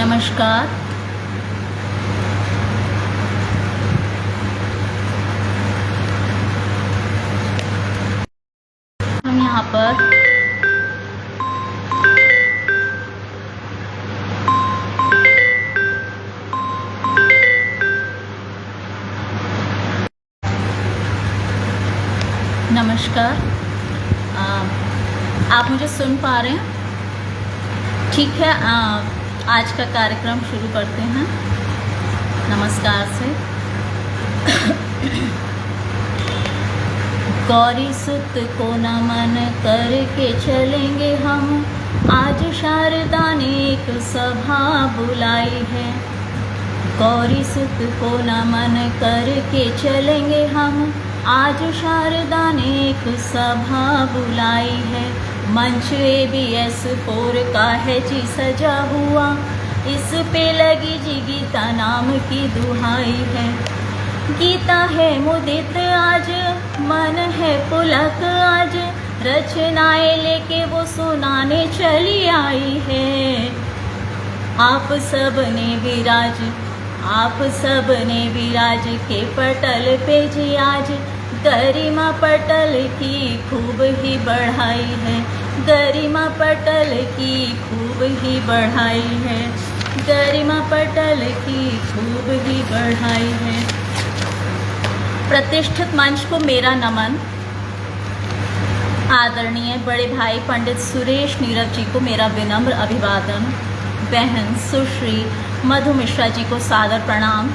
नमस्कार। हम यहाँ पर नमस्कार। आप मुझे सुन पा रहे हैं? ठीक है। आज का कार्यक्रम शुरू करते हैं नमस्कार से। गौरी सुत को नमन करके चलेंगे हम, आज शारदा ने एक सभा बुलाई है। गौरी सुत को नमन करके चलेंगे हम, आज शारदा ने एक सभा बुलाई है। मंच ABS 4 का है जी सजा हुआ, इस पे लगी जी गीता नाम की दुहाई है। गीता है मुदित आज, मन है पुलक आज, रचनाएं लेके वो सुनाने चली आई है। आप सब ने विराज के पटल पे जी आज, गरिमा पटल की खूब ही बढ़ाई है। गरिमा पटल की खूब ही बढ़ाई है। गरिमा पटल की खूब ही बढ़ाई है। प्रतिष्ठित मंच को मेरा नमन। आदरणीय बड़े भाई पंडित सुरेश नीरव जी को मेरा विनम्र अभिवादन। बहन सुश्री मधु मिश्रा जी को सादर प्रणाम।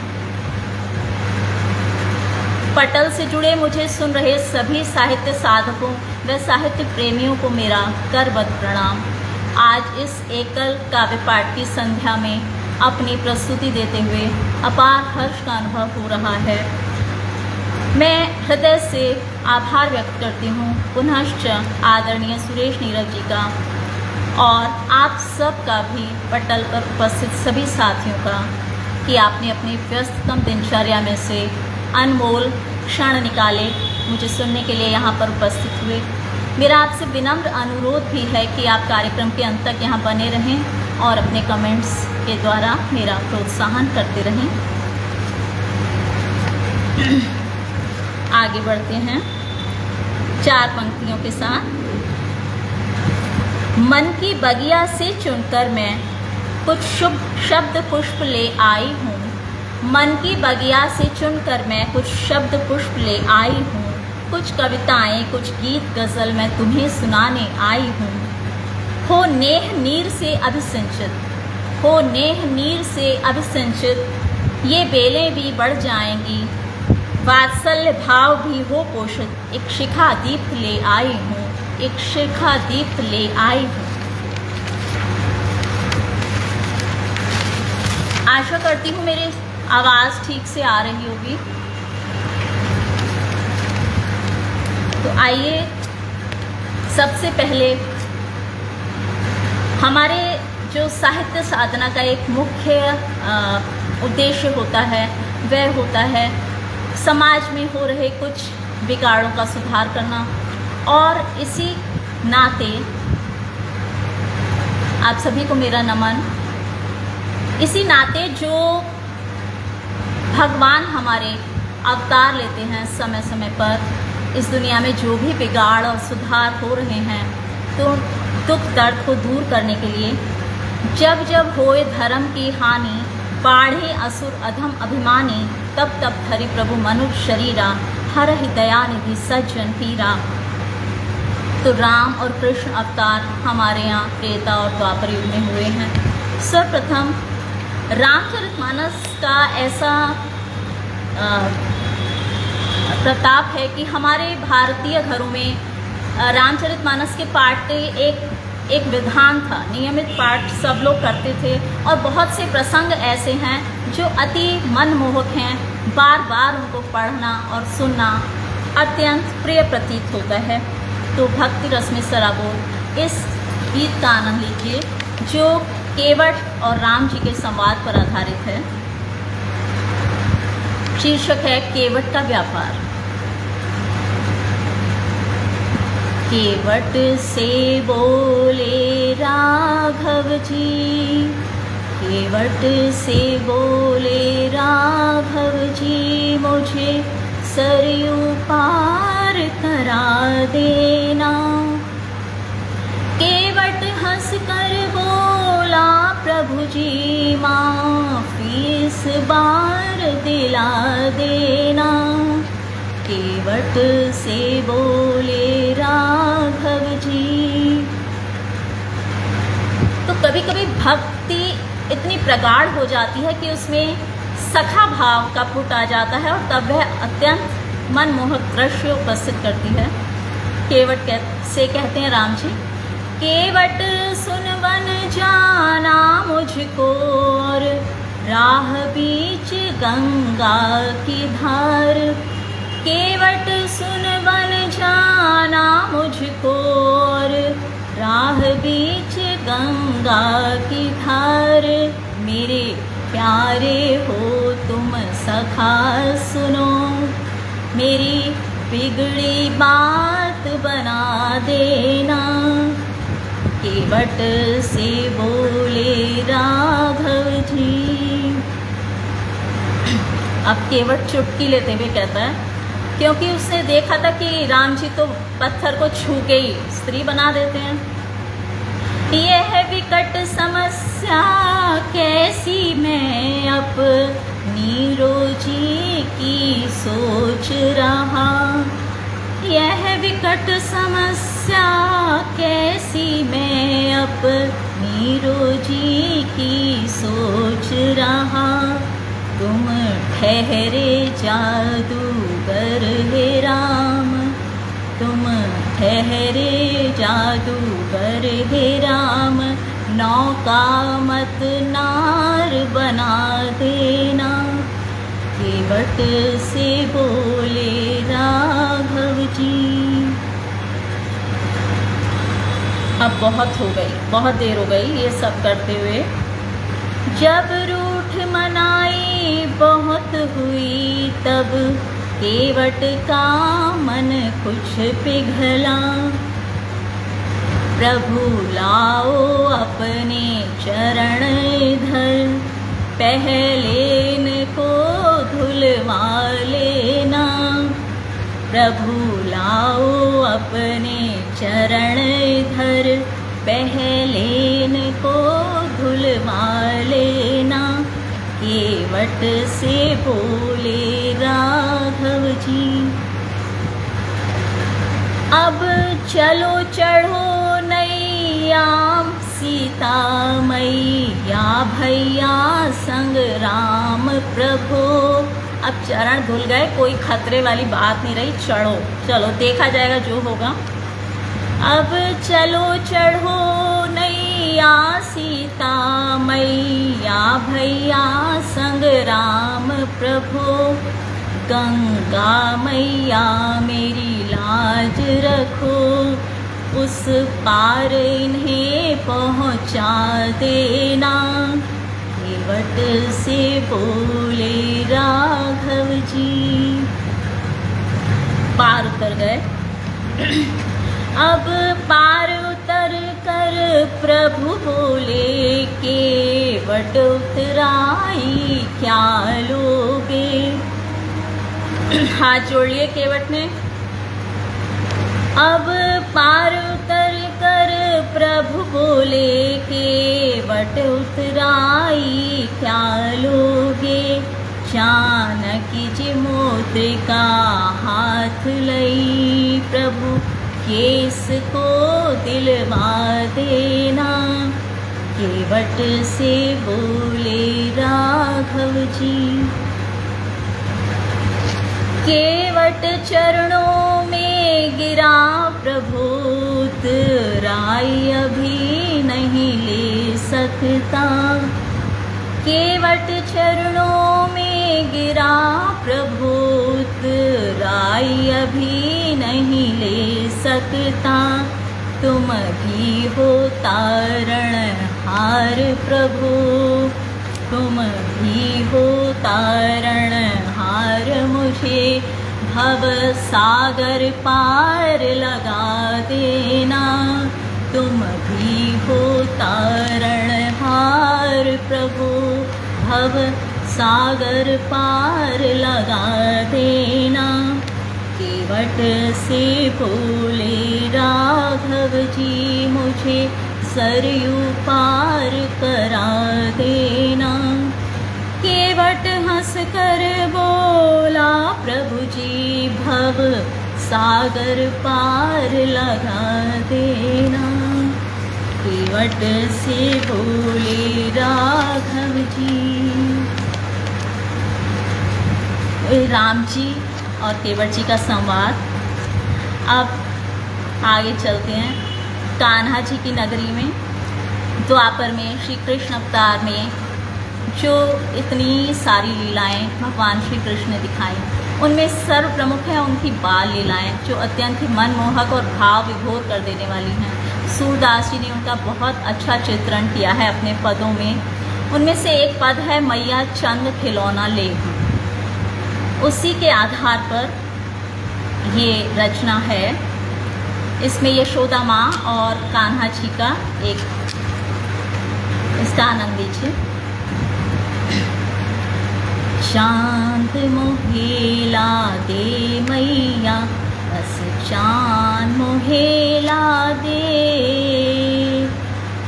पटल से जुड़े मुझे सुन रहे सभी साहित्य साधकों व साहित्य प्रेमियों को मेरा करबद्ध प्रणाम। आज इस एकल काव्य पाठ की संध्या में अपनी प्रस्तुति देते हुए अपार हर्ष का अनुभव हो रहा है। मैं हृदय से आभार व्यक्त करती हूँ पुनश्च आदरणीय सुरेश नीरव जी का और आप सब का भी, पटल पर उपस्थित सभी साथियों का, कि आपने अपनी व्यस्ततम दिनचर्या में से अनमोल क्षण निकाले मुझे सुनने के लिए यहाँ पर उपस्थित हुए। मेरा आपसे विनम्र अनुरोध भी है कि आप कार्यक्रम के अंत तक यहाँ बने रहें और अपने कमेंट्स के द्वारा मेरा प्रोत्साहन करते रहें। आगे बढ़ते हैं 4 पंक्तियों के साथ। मन की बगिया से चुनकर मैं कुछ शुभ शब्द पुष्प ले आई हूँ। मन की बगिया से चुनकर मैं कुछ शब्द पुष्प ले आई हूँ। कुछ कविताएं, कुछ गीत गज़ल मैं तुम्हें सुनाने आई हूँ। हो नेह नीर से अभिसिंचित, हो नेह नीर से अभिसिंचित, ये बेलें भी बढ़ जाएंगी। वात्सल्य भाव भी हो पोषित, एक शिखा दीप्त ले आई हूँ। एक शिखा दीप्त ले आई हूँ। आशा करती हूँ मेरी आवाज़ ठीक से आ रही होगी। तो आइए, सबसे पहले हमारे जो साहित्य साधना का एक मुख्य उद्देश्य होता है वह होता है समाज में हो रहे कुछ बिगाड़ों का सुधार करना। और इसी नाते आप सभी को मेरा नमन। इसी नाते जो भगवान हमारे अवतार लेते हैं समय समय पर इस दुनिया में, जो भी बिगाड़ और सुधार हो रहे हैं, तो दुख दर्द को दूर करने के लिए जब जब होए धर्म की हानि, बाढ़े असुर अधम अभिमानी, तब तब धरि प्रभु मनुष्य शरीरा, हरहि दया निधि सज्जन पीरा। तो राम और कृष्ण अवतार हमारे यहाँ त्रेता और द्वापर युग में हुए हैं। सर्वप्रथम रामचरितमानस का ऐसा प्रताप है कि हमारे भारतीय घरों में रामचरितमानस के पाठ के एक विधान था। नियमित पाठ सब लोग करते थे और बहुत से प्रसंग ऐसे हैं जो अति मनमोहक हैं। बार बार उनको पढ़ना और सुनना अत्यंत प्रिय प्रतीत होता है। तो भक्ति रस में सराबोर इस गीत का आनंद लीजिए जो केवट और राम जी के संवाद पर आधारित है। शीर्षक है केवट का व्यापार। केवट से बोले राघव जी, केवट से बोले राघव जी मुझे सरयू पार करा देना। केवट हंस कर बोला प्रभु जी माफी इस बार दिला देना। केवट से बोले राघव जी। तो कभी कभी भक्ति इतनी प्रगाढ़ हो जाती है कि उसमें सखा भाव का पुट आ जाता है और तब वह अत्यंत मनमोहक दृश्य उपस्थित करती है। केवट से कहते हैं राम जी, केवट सुन वन जाना मुझको और राह बीच गंगा की धार। केवट सुन वन जाना मुझको और राह बीच गंगा की धार। मेरे प्यारे हो तुम सखा सुनो, मेरी बिगड़ी बात बना देना। केवट से बोले राघव जी। अब केवट चुटकी लेते हुए कहता है, क्योंकि उसने देखा था कि राम जी तो पत्थर को छू के ही स्त्री बना देते हैं। यह विकट समस्या कैसी मैं अपनी रोजी की सोच रहा। यह विकट समस्या कैसी मैं अपनी रोजी की सोच रहा। तुम ठहरे जादूगर हे राम, तुम ठहरे जादूगर हे राम। नौका मत नार बना देना। केवट से बोले राघव जी। अब बहुत हो गई, बहुत देर हो गई ये सब करते हुए। जब रूठ मनाई बहुत हुई तब केवट का मन कुछ पिघला। प्रभु लाओ अपने चरण धर, पहले इनको धुलवा लेना। प्रभु लाओ अपने चरण धर, पहले इनको धुलवा लेना। केवट से बोले राघव जी। अब चलो चढ़ो नैया सीता मैया भैया संग राम प्रभु। अब चरण धुल गए, कोई खतरे वाली बात नहीं रही, चढ़ो चलो देखा जाएगा जो होगा। अब चलो चढ़ो नैया सीता मैया भैया संग राम प्रभु। गंगा मैया मेरी लाज रखो, उस पार इन्हें पहुँचा देना। केवट से बोले राघव जी। पार उतर गए। अब पार उतर कर प्रभु बोले, केवट उतराई क्या लोगे। हाथ जोड़िए केवट ने। अब पार उतर कर प्रभु बोले, केवट उतराई क्या लोगे। जानकी जी मुद्रिका हाथ लई प्रभु, केस को दिलवा देना। केवट से बोले राघव जी। केवट चरणों में गिरा प्रभु, उतराई अभी नहीं ले सकता। केवट चरणों में गिरा प्रभु, उतराई अभी नहीं ले सकता। तुम भी हो तारण हार प्रभु, तुम भी हो तारण हार। मुझे भव सागर पार लगा देना। तुम भी ही हो तारणहार प्रभु, भव सागर पार लगा देना। केवट से बोले राघव जी, मुझे सरयू पार करा देना। केवट हंस कर बोला प्रभु जी, भव सागर पार लगा देना। केवट से बोले राघव जी। राम जी और केवट जी का संवाद। अब आगे चलते हैं कान्हा जी की नगरी में। द्वापर में श्री कृष्ण अवतार में जो इतनी सारी लीलाएं भगवान श्री कृष्ण ने दिखाई, उनमें सर्व प्रमुख है उनकी बाल लीलाएं, जो अत्यंत ही मनमोहक और भाव विभोर कर देने वाली हैं। सूरदास जी ने उनका बहुत अच्छा चित्रण किया है अपने पदों में। उनमें से एक पद है मैया चंद खिलौना ले। उसी के आधार पर ये रचना है। इसमें यशोदा माँ और कान्हा जी का एक इसका आनंद लीजिए। चांद मोहेला दे मैया, बस चांद मोहेला दे।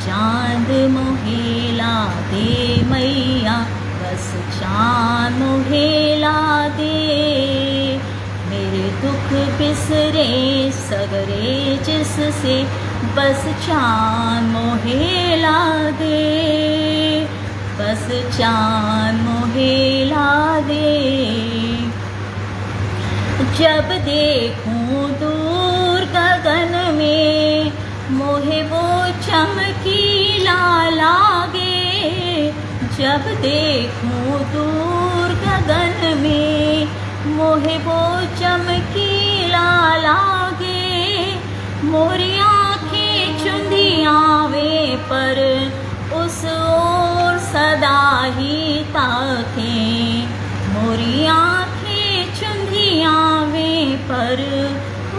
चांद मोहेला दे मैया, बस चांद मोहेला दे। मेरे दुख बिसरे सगरे जिससे, बस चांद मोहेला दे। बस चांद मोहेला दे। जब देखूं दूर गगन में, मोहे वो चमकीला लागे। जब देखूं दूर गगन में, मोहे वो चमकीला लागे। मोरी आँखें चुंधियावे पर उस ओर सदा ही ताकें। मोरी आँखें चुंधियावे पर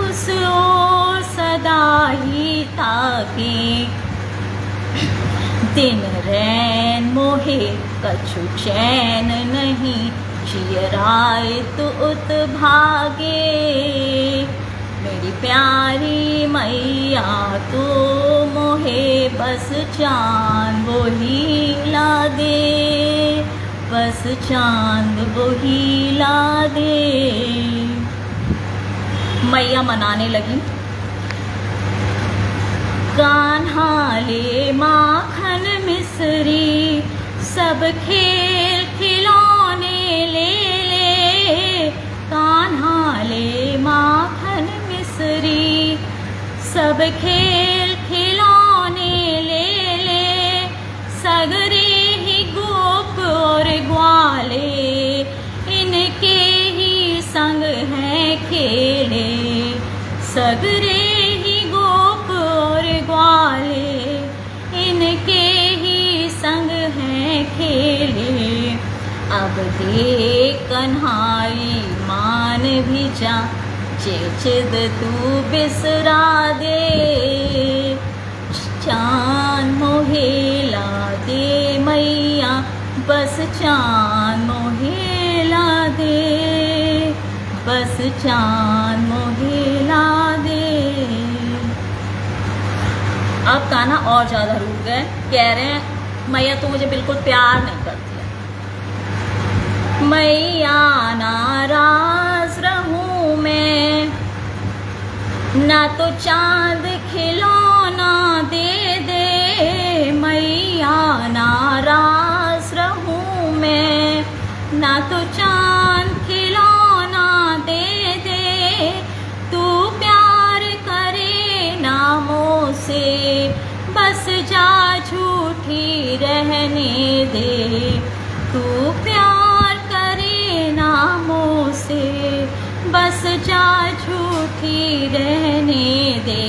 उस ओर सदा ही ताकें। दिन रैन मोहे कछु चैन नहीं, जियराए तो उत भागे। मेरी प्यारी मैया तो मोहे बस चांद वही ला दे। बस चांद वही ला दे। मैया मनाने लगी। कान्हा ले माखन मिसरी, सब खेल खिलौने ले ले। कान्हा ले माखन मिसरी, सब खेल खिलौने ले ले। सगरे ही गोप और ग्वाले, इनके ही संग हैं खेले। सगरे ही गोप और ग्वाले, इनके ही संग हैं खेले। अब देख कन्हाई मान भी जा, चिद तू बिसरा दे। चांद मोहेला दे मैया, बस चांद मोहेला दे। बस चांद मोहेला दे। अब कान्हा और ज्यादा रूठ गए। कह रहे हैं मैया तू मुझे बिल्कुल प्यार नहीं करती है। मैया नाराज रहूं मैं, ना तो चांद खिलौना दे दे। मैया नाराज रहूं मैं, ना तो चांद खिलौना दे दे। तू प्यार करे नामों से, बस जा झूठी रहने दे। तू प्यार करे नामों से, बस जा झूठी रहने दे।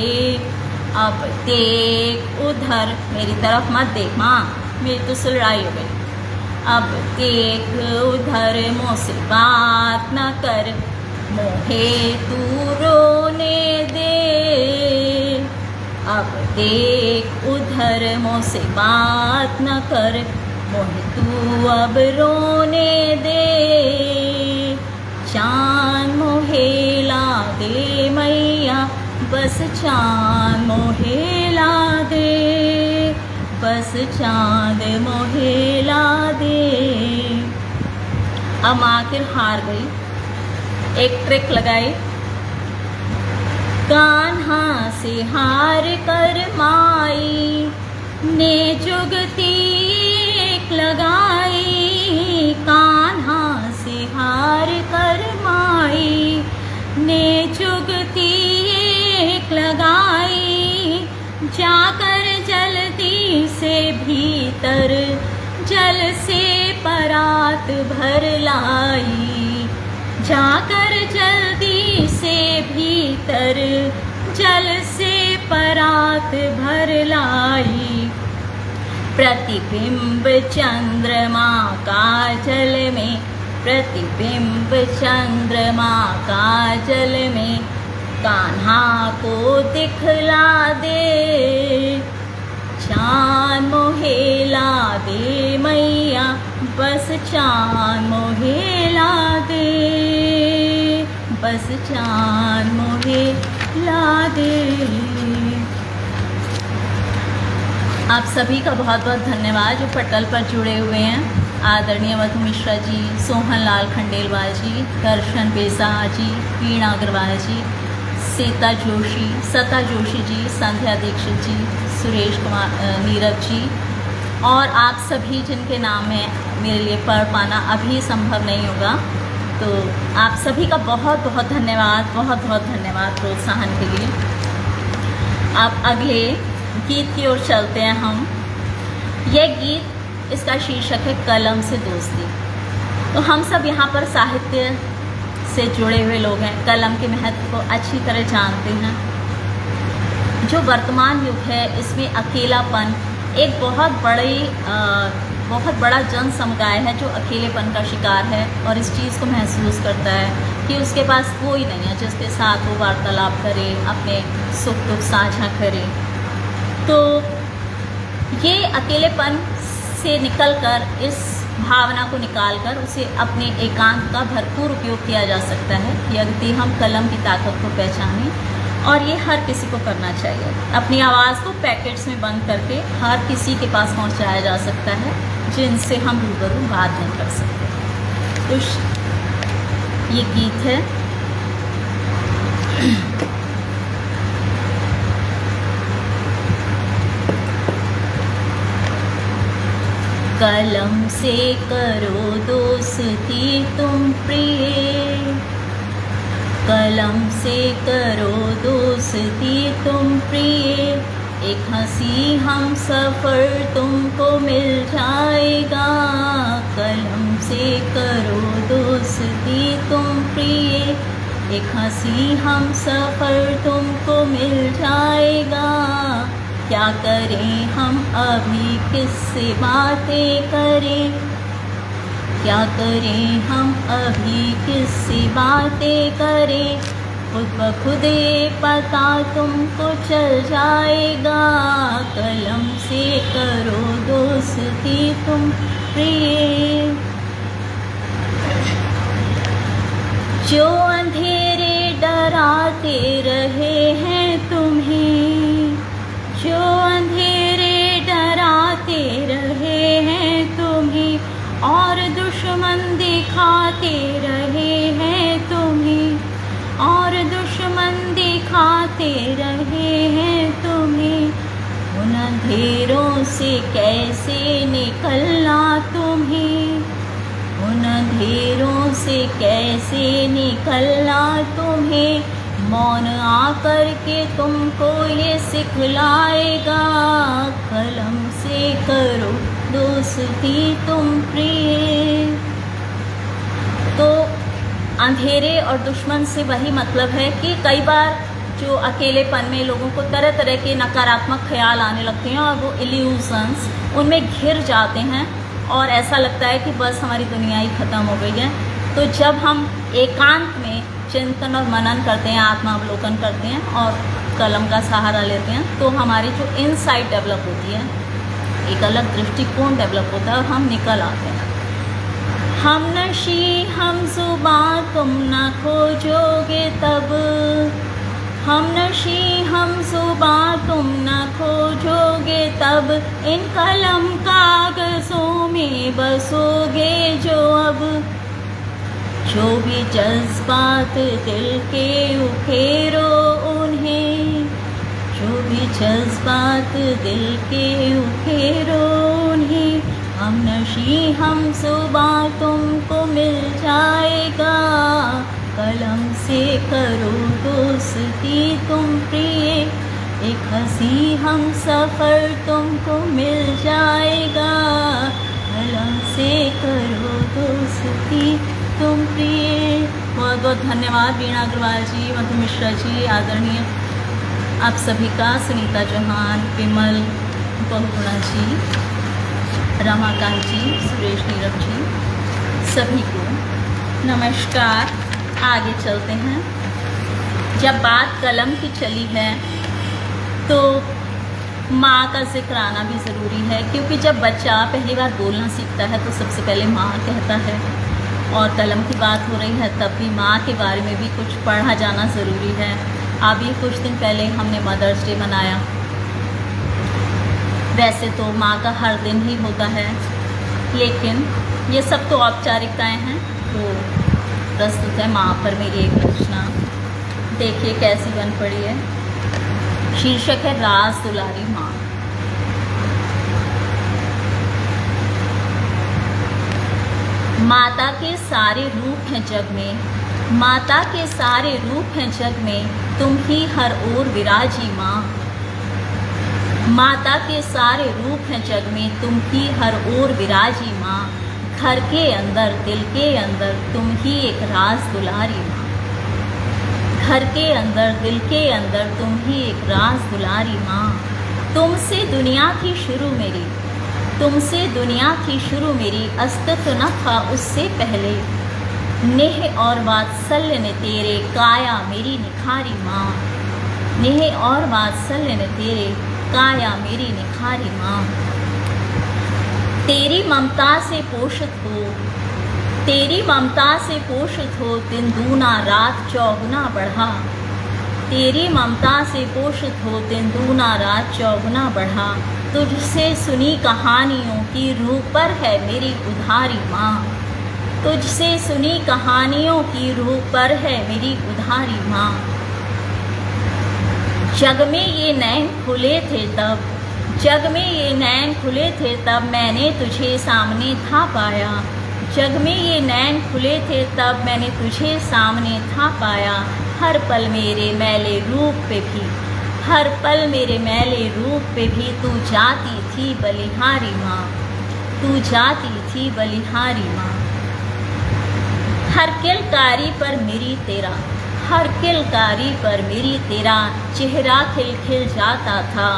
अब देख उधर, मेरी तरफ मत देख माँ, मेरी तो सुलड़ाई हो गई। अब देख उधर मुझसे बात न कर, मोहे तू रोने दे। अब देख उधर मुझसे बात न कर, मोहे तू अब रोने दे। चांद मोहे ला दे मैया, बस चांद मोहे ला दे, बस चांद मोहे ला दे। अब आखिर हार गई, एक ट्रिक लगाई। कान्हा से हार कर माई ने जुगती एक लगाई, कान्हा से हार कर माई ने जुगती एक लगाई। जाकर जल्दी से भीतर जल से परात भर लाई, जाकर जल्दी से भीतर जल से परात भर लाई। प्रतिबिंब चंद्रमा का जल में, प्रतिबिंब चंद्रमा का जल में, कान्हा को दिखला दे। चांद मोहे ला दे मैया, बस चांद मोहे ला दे, बस चांद मोहे ला दे। आप सभी का बहुत बहुत धन्यवाद जो पटल पर जुड़े हुए हैं। आदरणीय मधु मिश्रा जी, सोहन लाल खंडेलवाल जी, दर्शन बेसा जी, वीणा अग्रवाल जी, सीता जोशी, सता जोशी जी, संध्या दीक्षित जी, सुरेश कुमार, नीरज जी और आप सभी जिनके नाम है मेरे लिए पढ़ पाना अभी संभव नहीं होगा। तो आप सभी का बहुत बहुत धन्यवाद, बहुत बहुत धन्यवाद प्रोत्साहन के लिए। अब अगले गीत की ओर चलते हैं हम। यह गीत, इसका शीर्षक है कलम से दोस्ती। तो हम सब यहाँ पर साहित्य से जुड़े हुए लोग हैं, कलम के महत्व को अच्छी तरह जानते हैं। जो वर्तमान युग है इसमें अकेलापन एक बहुत बड़ा जन समुदाय है जो अकेलेपन का शिकार है और इस चीज़ को महसूस करता है कि उसके पास कोई नहीं है जिसके साथ वो वार्तालाप करे, अपने सुख दुख साझा करे। तो ये अकेलेपन से निकलकर, इस भावना को निकालकर उसे अपने एकांत का भरपूर उपयोग किया जा सकता है यदि हम कलम की ताकत को पहचानें। और ये हर किसी को करना चाहिए। अपनी आवाज़ को पैकेट्स में बंद करके हर किसी के पास पहुंचाया जा सकता है जिनसे हम रूबरू बात नहीं कर सकते। तो ये गीत है। कलम से करो दोस्ती तुम प्रिय, कलम से करो दोस्ती तुम प्रिय, एक हंसी हम सफ़र तुमको मिल जाएगा। कलम से करो दोस्ती तुम प्रिय, एक हंसी हम सफ़र तुमको मिल जाएगा। क्या करें हम अभी किससे बातें करें, क्या करें हम अभी किससे बातें करें, खुद ब खुद ये पता तुमको चल जाएगा। कलम से करो दोस्ती तुम प्रिय। जो अंधेरे डराते रहे हैं तुम्हें, जो अंधेरे डराते रहे हैं तुम्हें और दुश्मन दिखाते रहे हैं तुम्हें, और दुश्मन दिखाते रहे हैं तुम्हें, उन अंधेरों से कैसे निकलना तुम्हें, उन अंधेरों से कैसे निकलना तुम्हें। मौन आकर के तुमको ये सिखलाएगा। कलम से करो दोस्ती तुम प्रिय। तो अंधेरे और दुश्मन से वही मतलब है कि कई बार जो अकेलेपन में लोगों को तरह तरह के नकारात्मक ख्याल आने लगते हैं और वो इल्यूजन्स उनमें घिर जाते हैं और ऐसा लगता है कि बस हमारी दुनिया ही ख़त्म हो गई है। तो जब हम एकांत में चिंतन और मनन करते हैं, आत्मावलोकन करते हैं और कलम का सहारा लेते हैं तो हमारी जो इनसाइट डेवलप होती है, एक अलग दृष्टिकोण डेवलप होता है और हम निकल आते हैं। हम नशी हम जुबां तुम न खोजोगे तब, हम नशी हम जुबां तुम न खोजोगे तब, इन कलम कागज़ों में बसोगे जो अब। जो भी जज्बात दिल के उखेरो उन्हें, जो भी जज्बात दिल के उखेरो उन्हें, हम नशी हम जुबां तुमको मिल जाएगा। कलम से करो दोस्ती तुम प्रिय, एक हंसी हम सफ़र तुमको मिल जाएगा। कलम से करो दोस्ती तुम प्रिय। बहुत बहुत धन्यवाद वीणा अग्रवाल जी, मधु मिश्रा जी, आदरणीय आप सभी का, सुनीता चौहान, विमल बहुगुणा जी, रमाकांत जी, सुरेश नीरव जी, सभी को नमस्कार। आगे चलते हैं। जब बात कलम की चली है तो माँ का जिक्र आना भी ज़रूरी है, क्योंकि जब बच्चा पहली बार बोलना सीखता है तो सबसे पहले माँ कहता है, और कलम की बात हो रही है तब भी माँ के बारे में भी कुछ पढ़ा जाना ज़रूरी है। अभी कुछ दिन पहले हमने मदर्स डे मनाया। वैसे तो माँ का हर दिन ही होता है, लेकिन ये सब तो औपचारिकताएं हैं। तो प्रस्तुत है माँ पर मेरी एक रचना, देखिए कैसी बन पड़ी है। शीर्षक है राज दुलारी माँ। माता के सारे रूप हैं जग में, माता के सारे रूप हैं जग में, तुम ही हर ओर विराजी माँ। माता के सारे रूप हैं जग में, तुम ही हर ओर विराजी माँ। घर के अंदर दिल के अंदर तुम ही एक राज दुलारी माँ। घर के अंदर दिल के अंदर तुम ही एक राज दुलारी माँ। तुमसे दुनिया थी शुरू मेरी, तुमसे दुनिया थी शुरू मेरी, अस्तित्व न था उससे पहले। नेह और वात्सल्य ने तेरे काया मेरी निखारी माँ। नेह और वात्सल्य ने तेरे काया मेरी निखारी माँ। तेरी ममता से पोषित हो, तेरी ममता से पोषित हो, दिन दूना रात चौगुना बढ़ा। तेरी ममता से पोषित हो, दिन दूना रात चौगुना बढ़ा। तुझसे सुनी कहानियों की रूह पर है मेरी उधारी माँ। तुझसे सुनी कहानियों की रूह पर है मेरी उधारी माँ। जग में ये नैन खुले थे तब, जग में ये नैन खुले थे तब, मैंने तुझे सामने था पाया। जग में ये नैन खुले थे तब, मैंने तुझे सामने था पाया। हर पल मेरे मैले रूप पे भी, हर पल मेरे मैले रूप पे भी, तू जाती थी बलिहारी माँ। तू जाती थी बलिहारी माँ। हर किलकारी पर मेरी तेरा, हर किलकारी पर मेरी तेरा, चेहरा खिल खिल जाता था।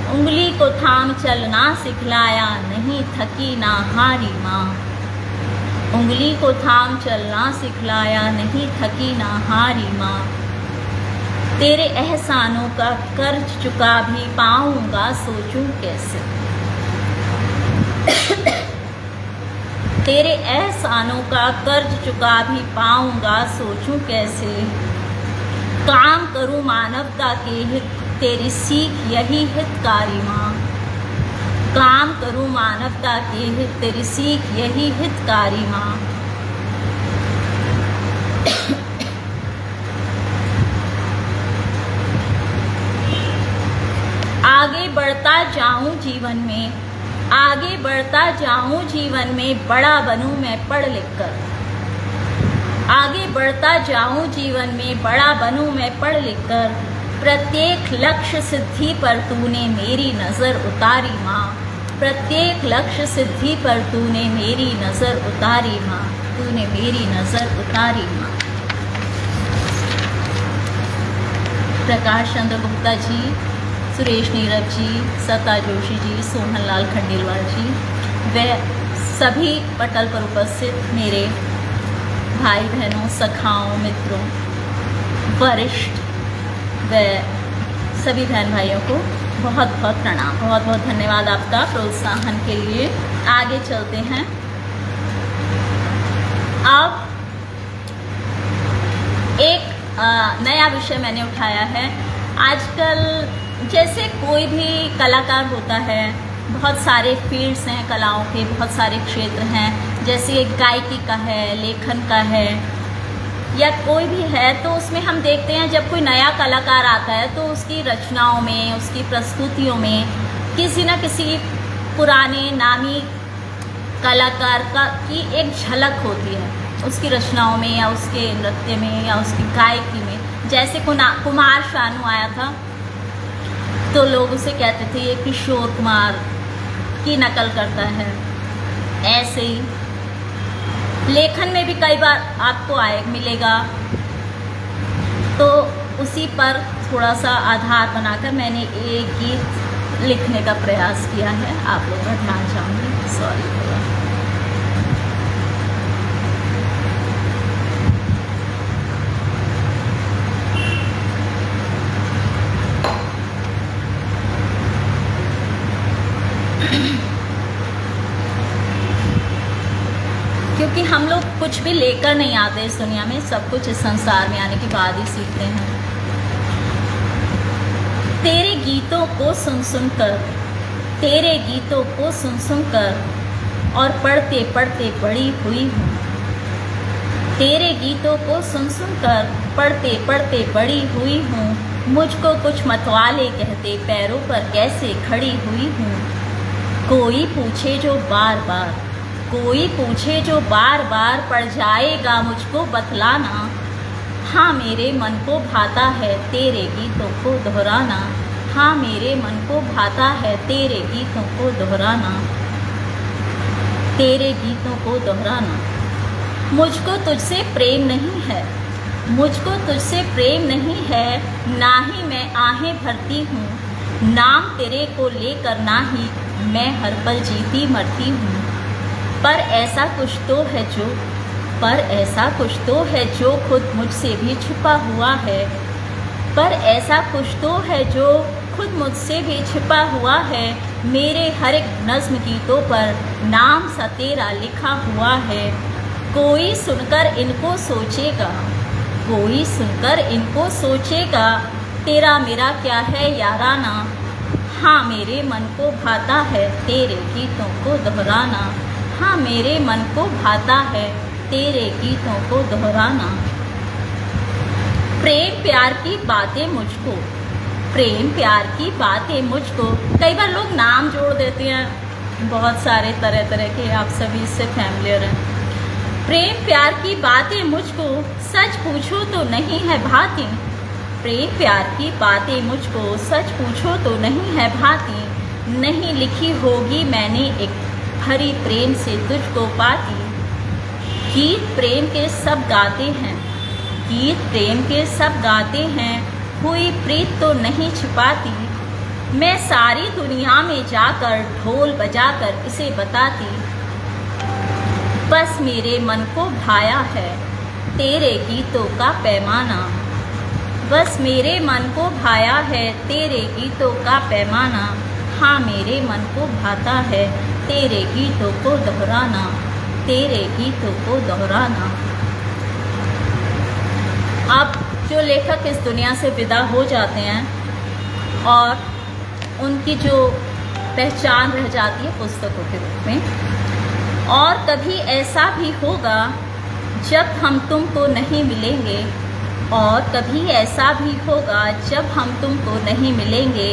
उंगली को थाम चलना सिखलाया, नहीं थकी ना हारी माँ। उंगली को थाम चलना सिखलाया, नहीं थकी ना हारी माँ। तेरे एहसानों का कर्ज चुका भी पाऊंगा, सोचूं कैसे। तेरे एहसानों का कर्ज चुका भी पाऊंगा, सोचूं कैसे। काम करूं मानवता के हित, तेरी सीख यही हितकारी माँ। काम करूं मानवता के हित, तेरी सीख यही हितकारी माँ। आगे बढ़ता जाऊं जीवन में, आगे बढ़ता जाऊं जीवन में, बड़ा बनूं मैं पढ़ लिख कर। आगे बढ़ता जाऊं जीवन में, बड़ा बनूं मैं पढ़ लिख कर। प्रत्येक लक्ष्य सिद्धि पर तूने मेरी नज़र उतारी माँ। प्रत्येक लक्ष्य सिद्धि पर तूने मेरी नज़र उतारी माँ। तूने मेरी नज़र उतारी माँ। प्रकाश चंद्र गुप्ता जी, सुरेश नीरव जी, सता जोशी जी, सोहन लाल खंडेलवाल जी, व सभी पटल पर उपस्थित मेरे भाई बहनों, सखाओं, मित्रों, वरिष्ठ व सभी बहन भाइयों को बहुत बहुत प्रणाम, बहुत बहुत धन्यवाद आपका प्रोत्साहन के लिए। आगे चलते हैं। अब एक नया विषय मैंने उठाया है। आजकल जैसे कोई भी कलाकार होता है, बहुत सारे फील्ड्स हैं कलाओं के, बहुत सारे क्षेत्र हैं, जैसे गायकी का है, लेखन का है, या कोई भी है, तो उसमें हम देखते हैं जब कोई नया कलाकार आता है तो उसकी रचनाओं में, उसकी प्रस्तुतियों में किसी न किसी पुराने नामी कलाकार की एक झलक होती है, उसकी रचनाओं में या उसके नृत्य में या उसकी गायकी में। जैसे कुमार शानू आया था तो लोग उसे कहते थे ये किशोर कुमार की नकल करता है। ऐसे ही लेखन में भी कई बार आपको मिलेगा, तो उसी पर थोड़ा सा आधार बनाकर मैंने एक गीत लिखने का प्रयास किया है। आप लोग का ध्यान चाहूँगी, सॉरी। क्योंकि हम लोग कुछ भी लेकर नहीं आते इस दुनिया में, सब कुछ इस संसार में आने के बाद ही सीखते हैं। तेरे गीतों को सुन सुन कर, तेरे गीतों को सुन सुन कर और पढ़ते पढ़ते बड़ी हुई हूँ। तेरे गीतों को सुन सुन कर पढ़ते पढ़ते बड़ी हुई हूँ। मुझको कुछ मतवाले कहते पैरों पर कैसे खड़ी हुई हूँ। कोई पूछे जो बार बार, कोई पूछे जो बार बार, पड़ जाएगा मुझको बतलाना। हाँ मेरे मन को भाता है तेरे गीतों को दोहराना। हाँ मेरे मन को भाता है तेरे गीतों को दोहराना, तेरे गीतों को दोहराना। मुझको तुझसे प्रेम नहीं है, मुझको तुझसे प्रेम नहीं है, ना ही मैं आहें भरती हूँ। नाम तेरे को लेकर ना ही मैं हर पल जीती मरती हूँ। पर ऐसा कुछ तो है जो, पर ऐसा कुछ तो है जो खुद मुझसे भी छिपा हुआ है। पर ऐसा कुछ तो है जो खुद मुझसे भी छिपा हुआ है। मेरे हर एक नज़्म गीतों पर नाम सा तेरा लिखा हुआ है। कोई सुनकर इनको सोचेगा, कोई सुनकर इनको सोचेगा, तेरा मेरा क्या है याराना। हाँ मेरे मन को भाता है तेरे गीतों को दोहराना। हाँ मेरे मन को भाता है तेरे गीतों को दोहराना। प्रेम प्यार की बातें मुझको, प्रेम प्यार की बातें मुझको। कई बार लोग नाम जोड़ देते हैं, बहुत सारे तरह तरह के, आप सभी इससे फैमिलियर हैं। प्रेम प्यार की बातें मुझको सच पूछो तो नहीं है भाती। प्रेम प्यार की बातें मुझको सच पूछो तो नहीं है भाती। नहीं लिखी होगी मैंने एक भरी प्रेम से तुझको पाती। गीत प्रेम के सब गाते हैं, गीत प्रेम के सब गाते हैं, हुई प्रीत तो नहीं छिपाती। मैं सारी दुनिया में जाकर ढोल बजाकर इसे बताती। बस मेरे मन को भाया है तेरे गीतों का पैमाना। बस मेरे मन को भाया है तेरे गीतों का पैमाना। हाँ मेरे मन को भाता है तेरे गीतों को दोहराना, तेरे गीतों को दोहराना। अब जो लेखक इस दुनिया से विदा हो जाते हैं और उनकी जो पहचान रह जाती है पुस्तकों के रूप में। और कभी ऐसा भी होगा जब हम तुमको नहीं मिलेंगे, और कभी ऐसा भी होगा जब हम तुमको नहीं मिलेंगे।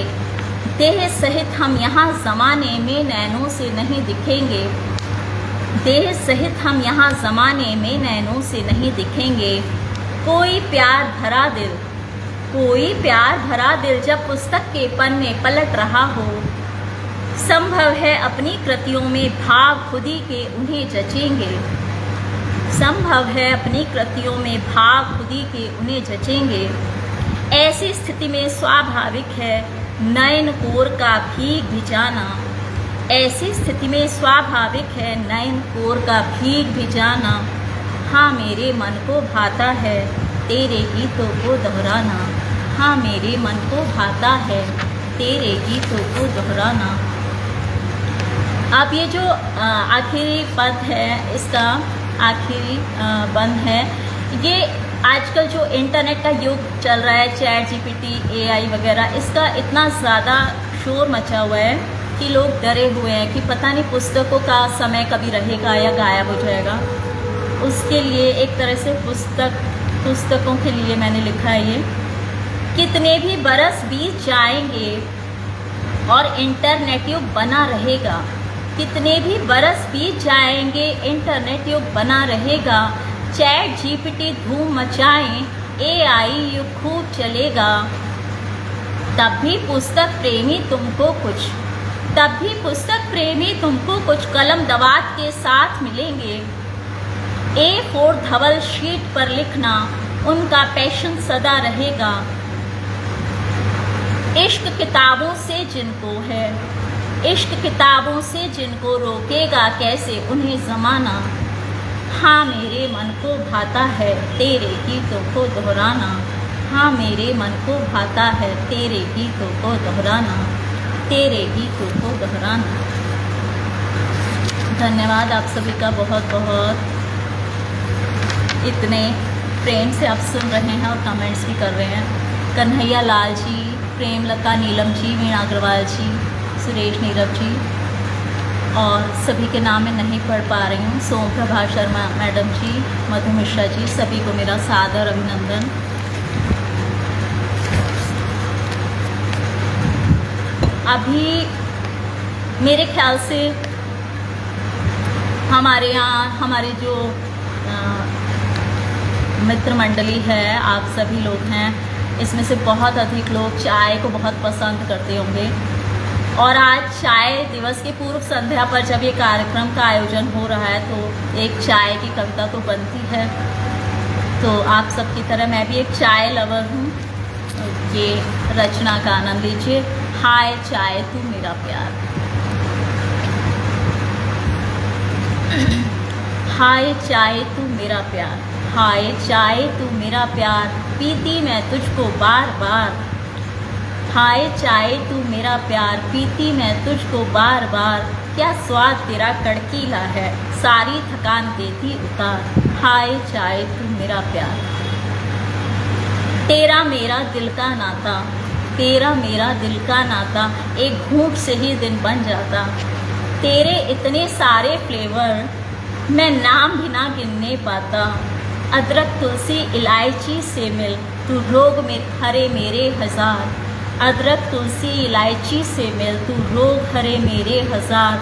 देह सहित हम यहाँ ज़माने में नैनों से नहीं दिखेंगे। देह सहित हम यहाँ ज़माने में नैनों से नहीं दिखेंगे। कोई प्यार भरा दिल, कोई प्यार भरा दिल जब पुस्तक के पन्ने पलट रहा हो। संभव है अपनी कृतियों में भाव खुदी के उन्हें जचेंगे। संभव है अपनी कृतियों में भाव खुदी के उन्हें जचेंगे। ऐसी स्थिति में स्वाभाविक है नयन कोर का भीग भी जाना। ऐसी स्थिति में स्वाभाविक है नयन कोर का भीग भी जाना। हाँ मेरे मन को भाता है तेरे गीतों को दोहराना। हाँ मेरे मन को भाता है तेरे गीतों को दोहराना। अब ये जो आखिरी पद है, इसका आखिरी बंद है, ये आजकल जो इंटरनेट का युग चल रहा है, चैट जीपीटी, एआई वगैरह, इसका इतना ज़्यादा शोर मचा हुआ है कि लोग डरे हुए हैं कि पता नहीं पुस्तकों का समय कभी रहेगा या गायब हो जाएगा। उसके लिए एक तरह से पुस्तकों के लिए मैंने लिखा है ये, कितने भी बरस बीत जाएंगे और इंटरनेट युग बना रहेगा, कितने भी बरस बीत जाएंगे इंटरनेट युग बना रहेगा, चैट जीपीटी धूम मचाएं, एआई युग खूब चलेगा, तब भी पुस्तक प्रेमी तुमको कुछ कलम दवात के साथ मिलेंगे। A4 धवल शीट पर लिखना उनका पैशन सदा रहेगा। इश्क किताबों से जिनको रोकेगा कैसे उन्हें ज़माना। हाँ मेरे मन को भाता है तेरे गीतों को दोहराना। हाँ मेरे मन को भाता है तेरे गीतों को दोहराना, तेरे गीतों को दोहराना। धन्यवाद आप सभी का बहुत बहुत। इतने प्रेम से आप सुन रहे हैं और कमेंट्स भी कर रहे हैं। कन्हैया लाल जी, प्रेमलता नीलम जी, वीणा अग्रवाल जी, सुरेश नीरव जी और सभी के नाम मैं नहीं पढ़ पा रही हूँ। सोम प्रभा शर्मा मैडम जी, मधु मिश्रा जी, सभी को मेरा सादर अभिनंदन। अभी मेरे ख्याल से हमारे यहाँ हमारे जो मित्र मंडली है, आप सभी लोग हैं, इसमें से बहुत अधिक लोग चाय को बहुत पसंद करते होंगे। और आज चाय दिवस की पूर्व संध्या पर जब ये कार्यक्रम का आयोजन हो रहा है तो एक चाय की कविता तो बनती है। तो आप सबकी तरह मैं भी एक चाय लवर हूँ। ये रचना का आनंद लीजिए। हाय चाय तू मेरा प्यार। हाय चाय तू मेरा प्यार, हाय चाय तू मेरा प्यार, पीती मैं तुझको बार बार। हाय चाय तू मेरा प्यार, पीती मैं तुझको बार बार, क्या स्वाद तेरा कड़कीला है, सारी थकान देती उतार। हाय चाय तू मेरा प्यार। तेरा मेरा दिल का नाता, तेरा मेरा दिल का नाता, एक घूंट से ही दिन बन जाता। तेरे इतने सारे फ्लेवर मैं नाम भी ना गिनने पाता। अदरक तुलसी इलायची से मिल, तू रोग में हरे मेरे हजार। अदरक तुलसी इलायची से मिल, तू रोग हरे मेरे हजार।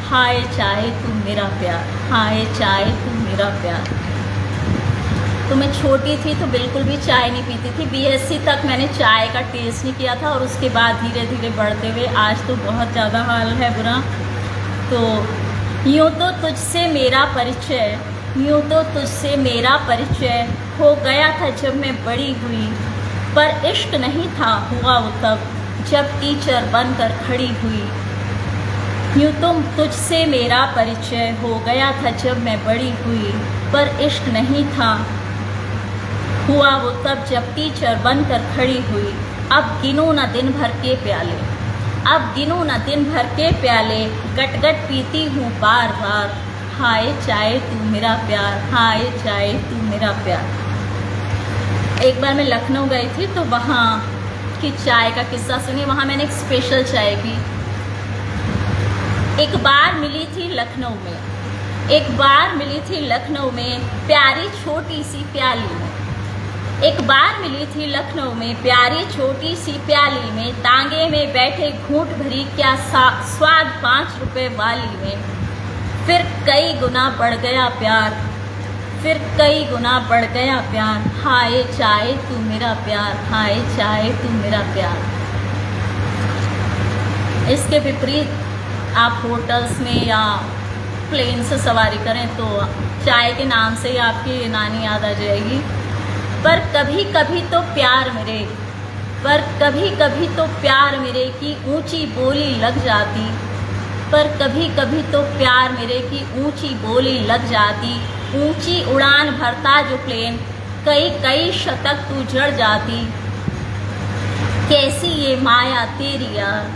हाय चाय तू मेरा प्यार, हाय चाय तू मेरा प्यार। तो मैं छोटी थी तो बिल्कुल भी चाय नहीं पीती थी। बीएससी तक मैंने चाय का टेस्ट नहीं किया था और उसके बाद धीरे धीरे बढ़ते हुए आज तो बहुत ज़्यादा हाल है बुरा। तो यूँ तो तुझसे मेरा परिचय, यूँ तो तुझसे मेरा परिचय हो गया था जब मैं बड़ी हुई, पर इश्क नहीं था हुआ वो तब जब टीचर बनकर खड़ी हुई। यूँ तो तुझसे मेरा परिचय हो गया था जब मैं बड़ी हुई, पर इश्क नहीं था हुआ वो तब जब टीचर बनकर खड़ी हुई। अब गिनूं न दिन भर के प्याले, अब गिनूं न दिन भर के प्याले, गट गट पीती हूँ बार बार। हाय चाय तू मेरा प्यार, हाय चाय तू मेरा प्यार। एक बार मैं लखनऊ गई थी तो वहाँ की चाय का किस्सा सुनी। वहाँ मैंने एक स्पेशल चाय पी। एक बार मिली थी लखनऊ में, एक बार मिली थी लखनऊ में प्यारी छोटी सी प्याली में। एक बार मिली थी लखनऊ में प्यारी छोटी सी प्याली में, तांगे में बैठे घूंट भरी क्या स्वाद 5 रुपए वाली में। फिर कई गुना बढ़ गया प्यार, फिर कई गुना बढ़ गया प्यार। हाय चाय तू मेरा प्यार, हाय चाय तू मेरा प्यार। इसके विपरीत आप होटल्स में या प्लेन से सवारी करें तो चाय के नाम से ही आपकी नानी याद आ जाएगी। पर कभी कभी तो प्यार मेरे, पर कभी कभी तो प्यार मेरे की ऊंची बोली लग जाती। पर कभी कभी तो प्यार मेरे की ऊंची बोली लग जाती। ऊंची उड़ान भरता जो प्लेन, कई कई शतक तू जड़ जाती। कैसी ये माया तेरी यार,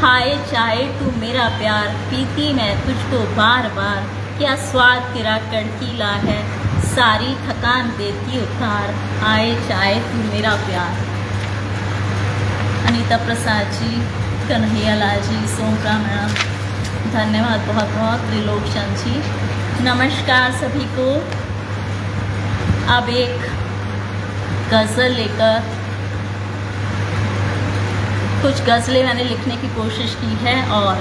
हाय चाहे तू मेरा प्यार, पीती मैं तुझको बार बार, क्या स्वाद तेरा कड़कीला है, सारी थकान देती उतार, आए चाहे तू मेरा प्यार। अनीता प्रसाद जी, कन्हैया लाल जी, सोमरा मैडम, धन्यवाद बहुत बहुत। त्रिलोकचंद जी, नमस्कार सभी को। अब एक गज़ल लेकर, कुछ गज़लें मैंने लिखने की कोशिश की है और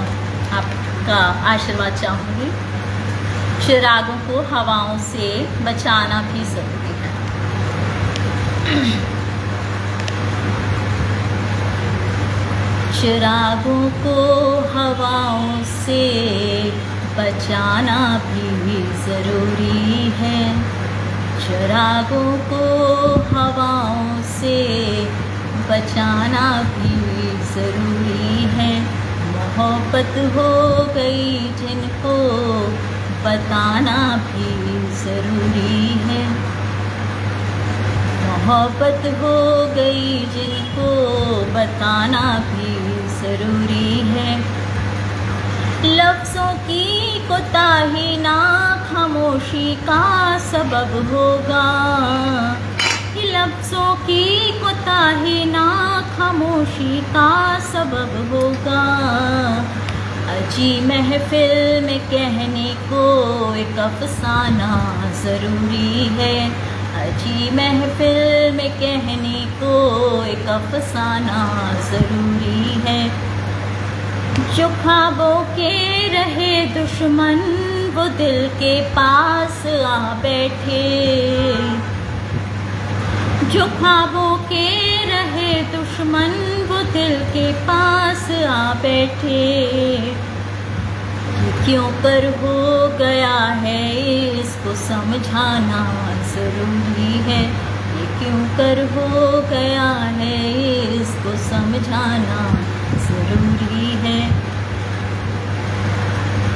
आपका आशीर्वाद चाहूँगी। चिरागों को हवाओं से बचाना भी ज़रूरी है। चिरागों को हवाओं से बचाना भी ज़रूरी है, चिरागों को हवाओं से बचाना भी ज़रूरी है। मोहब्बत हो गई जिनको बताना भी ज़रूरी है, मोहब्बत हो गई जिनको बताना भी ज़रूरी है। लफ्ज़ों की कोताही ना खामोशी का सबब होगा, लफ्ज़ों की कोताही ना खामोशी का सबब होगा। अजी महफिल में कहने को एक अफसाना ज़रूरी है, अजी महफिल में कहने को एक अफसाना ज़रूरी है। जो ख्वाबों के रहे दुश्मन वो दिल के पास आ बैठे, जो ख्वाबों के रहे दुश्मन वो दिल के पास आ बैठे। क्यों कर हो गया है इसको समझाना ज़रूरी है, ये क्यों कर हो गया है इसको समझाना ज़रूरी है।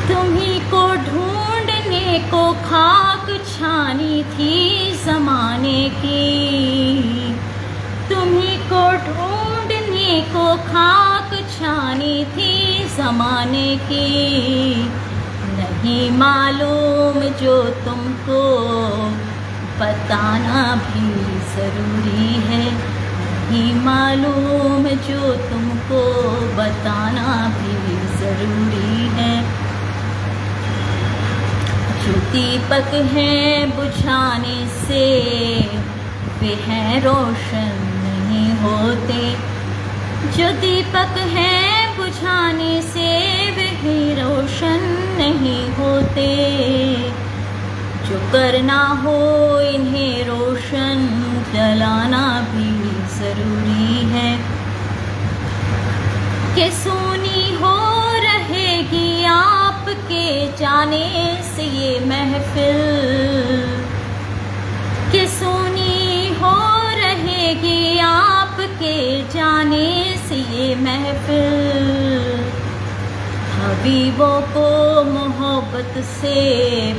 तुम्ही को ढूंढने को खाक छानी थी ज़माने की, तुम्ही को ढूंढने को खाक छानी थी ज़माने की। नहीं मालूम जो तुमको बताना भी ज़रूरी है, नहीं मालूम जो तुमको बताना भी ज़रूरी है। जो दीपक हैं बुझाने से वे हैं रोशन नहीं होते, जो दीपक हैं बुझाने से वे रोशन नहीं होते। जो करना हो इन्हें रोशन जलाना भी ज़रूरी है, कि सोनी हो रहेगी आपके जाने से ये महफिल, कि सोनी हो रहेगी आपके जाने से ये महफिल। हबीबों को मोहब्बत से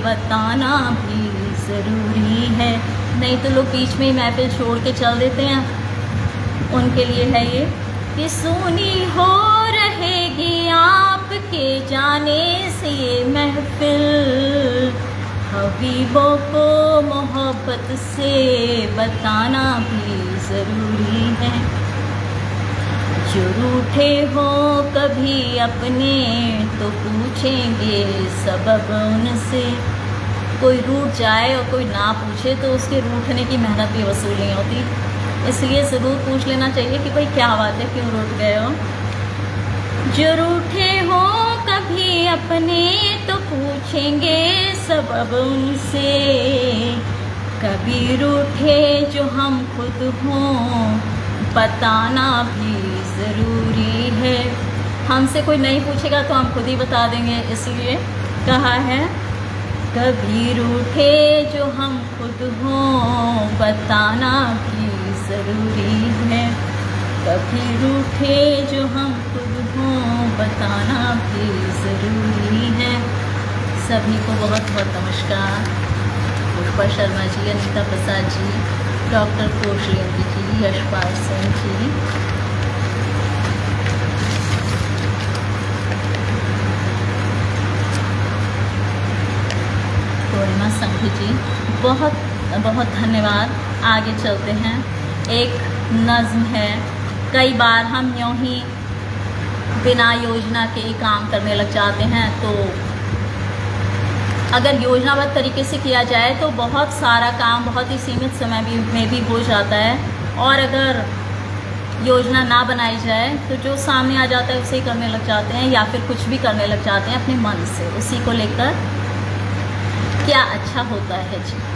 बताना भी ज़रूरी है, नहीं तो लोग बीच में ही महफिल छोड़ के चल देते हैं। उनके लिए है ये कि सुनी हो रहेगी आपके जाने से ये महफिल। हबीबों को मोहब्बत से बताना भी ज़रूरी है। जो रूठे हो कभी अपने तो पूछेंगे सबब उनसे। कोई रूठ जाए और कोई ना पूछे तो उसके रूठने की मेहनत भी वसूल नहीं होती, इसलिए ज़रूर पूछ लेना चाहिए कि भाई क्या बात है, क्यों रूठ गए हो। जो रूठे हो कभी अपने तो पूछेंगे सबब उनसे। कभी रूठे जो हम खुद हों बताना भी ज़रूरी है। हमसे कोई नहीं पूछेगा तो हम खुद ही बता देंगे, इसलिए कहा है कभी रूठे जो हम खुद हों बताना भी ज़रूरी है। कभी रूठे जो हम खुद हों बताना भी ज़रूरी है। सभी को बहुत बहुत नमस्कार। पुष्पा शर्मा जी, अनीता प्रसाद जी, डॉक्टर कोशलेंद्र जी, यशपाल सिंह जी, विश्वकर्मा संघ जी, बहुत बहुत धन्यवाद। आगे चलते हैं। एक नज़्म है, कई बार हम यूँ ही बिना योजना के ही काम करने लग जाते हैं, तो अगर योजनाबद्ध तरीके से किया जाए तो बहुत सारा काम बहुत ही सीमित समय में भी हो जाता है, और अगर योजना ना बनाई जाए तो जो सामने आ जाता है उसे ही करने लग जाते हैं, या फिर कुछ भी करने लग जाते हैं अपने मन से। उसी को लेकर क्या अच्छा होता है जी।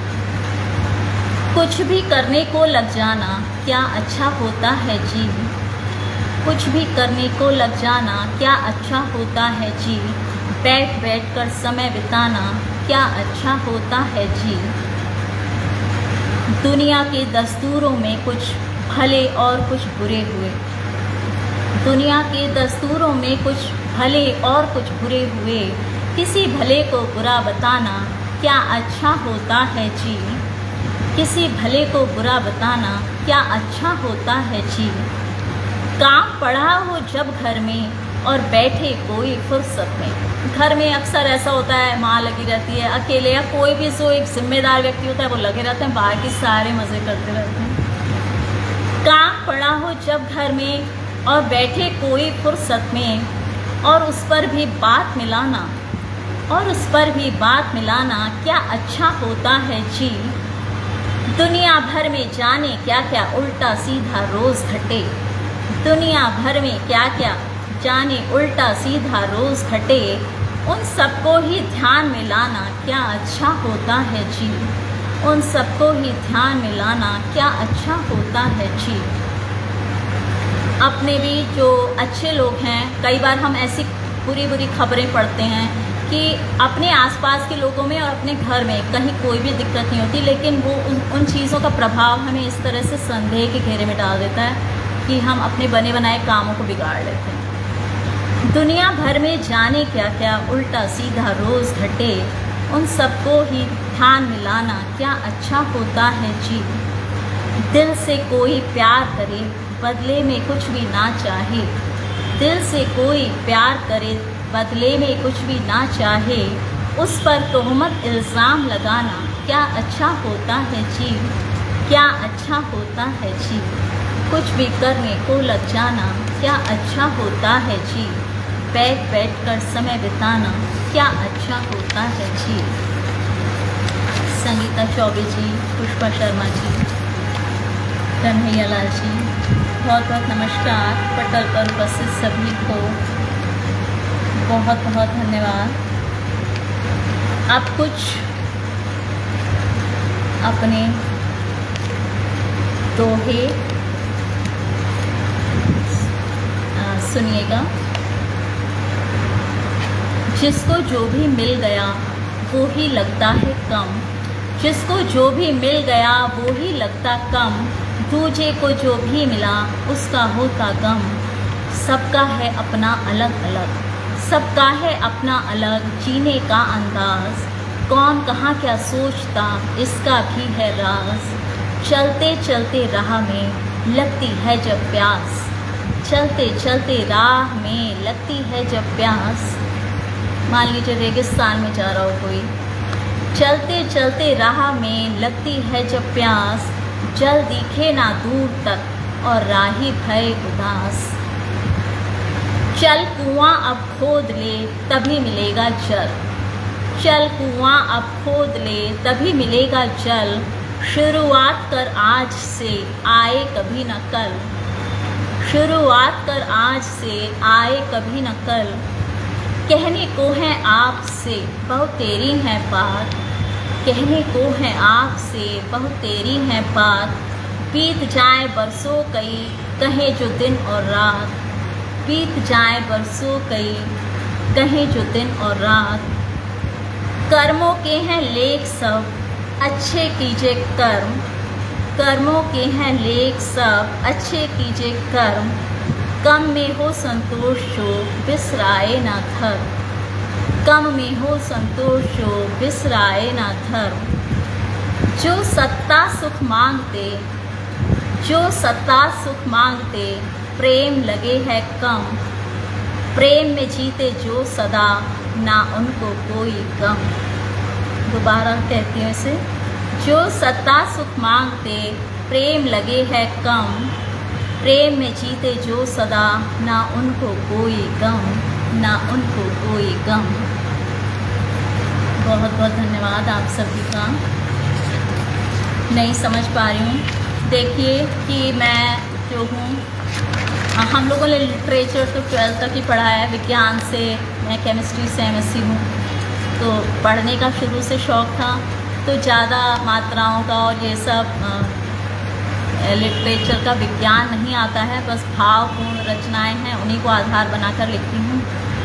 कुछ भी करने को लग जाना क्या अच्छा होता है जी। कुछ भी करने को लग जाना क्या अच्छा होता है जी। बैठ बैठ कर समय बिताना क्या अच्छा होता है जी। दुनिया के दस्तूरों में कुछ भले और कुछ बुरे हुए। दुनिया के दस्तूरों में कुछ भले और कुछ बुरे हुए। किसी भले को बुरा बताना क्या अच्छा होता है जी। किसी भले को बुरा बताना क्या अच्छा होता है जी। काम पड़ा हो जब घर में और बैठे कोई फुर्सत में। घर में अक्सर ऐसा होता है, माँ लगी रहती है, अकेले या कोई भी जो एक जिम्मेदार व्यक्ति होता है वो लगे रहते हैं, बाकी सारे मज़े करते रहते हैं। काम पड़ा हो जब घर में और बैठे कोई फुर्सत में, और उस पर भी बात मिलाना, और उस पर भी बात मिलाना क्या अच्छा होता है जी। दुनिया भर में जाने क्या क्या उल्टा सीधा रोज़ घटे। दुनिया भर में क्या क्या जाने उल्टा सीधा रोज़ घटे। उन सबको ही ध्यान में लाना क्या अच्छा होता है जी। उन सबको ही ध्यान में लाना क्या अच्छा होता है जी। अपने भी जो अच्छे लोग हैं, कई बार हम ऐसी बुरी बुरी खबरें पढ़ते हैं कि अपने आसपास के लोगों में और अपने घर में कहीं कोई भी दिक्कत नहीं होती, लेकिन वो उन चीज़ों का प्रभाव हमें इस तरह से संदेह के घेरे में डाल देता है कि हम अपने बने बनाए कामों को बिगाड़ लेते हैं। दुनिया भर में जाने क्या क्या उल्टा सीधा रोज़ घटे। उन सबको ही ध्यान मिलाना क्या अच्छा होता है जी। दिल से कोई प्यार करे बदले में कुछ भी ना चाहे। दिल से कोई प्यार करे बदले में कुछ भी ना चाहे। उस पर तोहमत इल्ज़ाम लगाना क्या अच्छा होता है जी। क्या अच्छा होता है जी। कुछ भी करने को लग जाना क्या अच्छा होता है जी। बैठ बैठ कर समय बिताना क्या अच्छा होता है जी। संगीता चौबे जी, पुष्पा शर्मा जी, कन्हैया लाल जी, बहुत बहुत नमस्कार। पटल पर उपस्थित सभी को बहुत बहुत धन्यवाद। आप कुछ अपने दोहे सुनिएगा। जिसको जो भी मिल गया वो ही लगता है कम। जिसको जो भी मिल गया वो ही लगता कम। दूजे को जो भी मिला उसका होता गम। सबका है अपना अलग अलग, सबका है अपना अलग जीने का अंदाज। कौन कहाँ क्या सोचता इसका भी है राज। चलते चलते राह में लगती है जब प्यास। चलते चलते राह में लगती है जब प्यास। मान लीजिए रेगिस्तान में जा रहा हो कोई, चलते चलते राह में लगती है जब प्यास। जल दिखे ना दूर तक और राही भय उदास। चल कुआं अब खोद ले तभी मिलेगा जल। चल कुआं अब खोद ले तभी मिलेगा जल। शुरुआत कर आज से आए कभी न कल। शुरुआत कर आज से आए कभी न कल। कहने को है आपसे बहुत तेरी है बात। कहने को है आपसे बहुत तेरी है बात। बीत जाए बरसों कई कहे जो दिन और रात। बीत जाए बरसों कई कहे जो दिन और रात। कर्मों के हैं लेख सब अच्छे कीजिए कर्म। कर्मों के हैं लेख सब अच्छे कीजिए कर्म। कम में हो संतोष जो बिसराए ना धर्म। कम में हो संतोष जो बिसराए ना धर्म। जो सत्ता सुख मांगते, जो सत्ता सुख मांगते प्रेम लगे है कम। प्रेम में जीते जो सदा ना उनको कोई गम। दोबारा कहती हूँ इसे। जो सत्ता सुख मांगते प्रेम लगे है कम, प्रेम में जीते जो सदा, ना उनको कोई गम, ना उनको कोई गम। बहुत बहुत धन्यवाद आप सभी का। नहीं समझ पा रही हूँ। देखिए कि मैं जो हूँ, हम लोगों ने लिटरेचर तो 12th तक ही पढ़ा है, विज्ञान से, मैं केमिस्ट्री से MSc हूँ, तो पढ़ने का शुरू से शौक़ था, तो ज़्यादा मात्राओं का और ये सब लिटरेचर का विज्ञान नहीं आता है, बस भावपूर्ण रचनाएं हैं, उन्हीं को आधार बनाकर लिखती हूँ।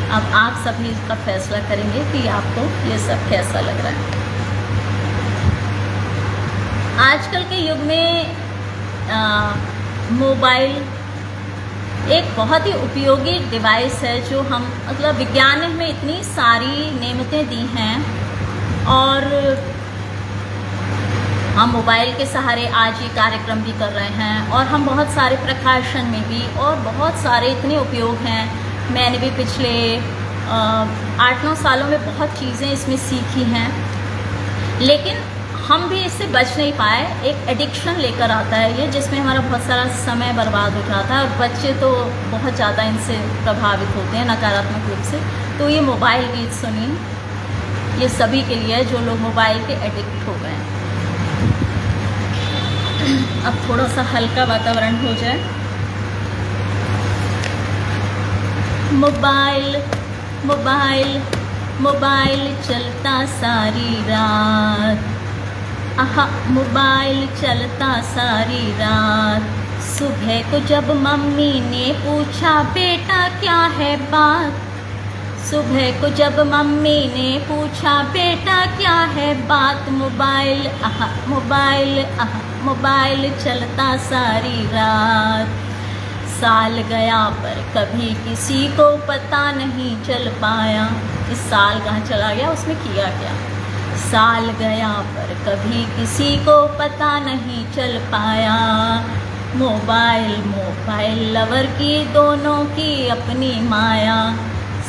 अब आप सभी इसका फैसला करेंगे कि आपको ये सब कैसा लग रहा है। आजकल के युग में मोबाइल एक बहुत ही उपयोगी डिवाइस है, जो हम मतलब विज्ञान ने हमें इतनी सारी नेमतें दी हैं, और हम मोबाइल के सहारे आज ये कार्यक्रम भी कर रहे हैं, और हम बहुत सारे प्रकाशन में भी, और बहुत सारे इतने उपयोग हैं। मैंने भी पिछले 8-9 सालों में बहुत चीज़ें इसमें सीखी हैं, लेकिन हम भी इससे बच नहीं पाए। एक एडिक्शन लेकर आता है ये, जिसमें हमारा बहुत सारा समय बर्बाद हो जाता है, और बच्चे तो बहुत ज़्यादा इनसे प्रभावित होते हैं नकारात्मक रूप से। तो ये मोबाइल गीत सुनिए, ये सभी के लिए है जो लोग मोबाइल के एडिक्ट हो गए हैं। अब थोड़ा सा हल्का वातावरण हो जाए। मोबाइल मोबाइल मोबाइल चलता सारी रात, आहा मोबाइल चलता सारी रात। सुबह को जब मम्मी ने पूछा बेटा क्या है बात, सुबह को जब मम्मी ने पूछा बेटा क्या है बात, मोबाइल आहा मोबाइल आहा मोबाइल चलता सारी रात। साल गया पर कभी किसी को पता नहीं चल पाया, इस साल कहाँ चला गया, उसमें किया क्या। साल गया पर कभी किसी को पता नहीं चल पाया। मोबाइल मोबाइल लवर की दोनों की अपनी माया।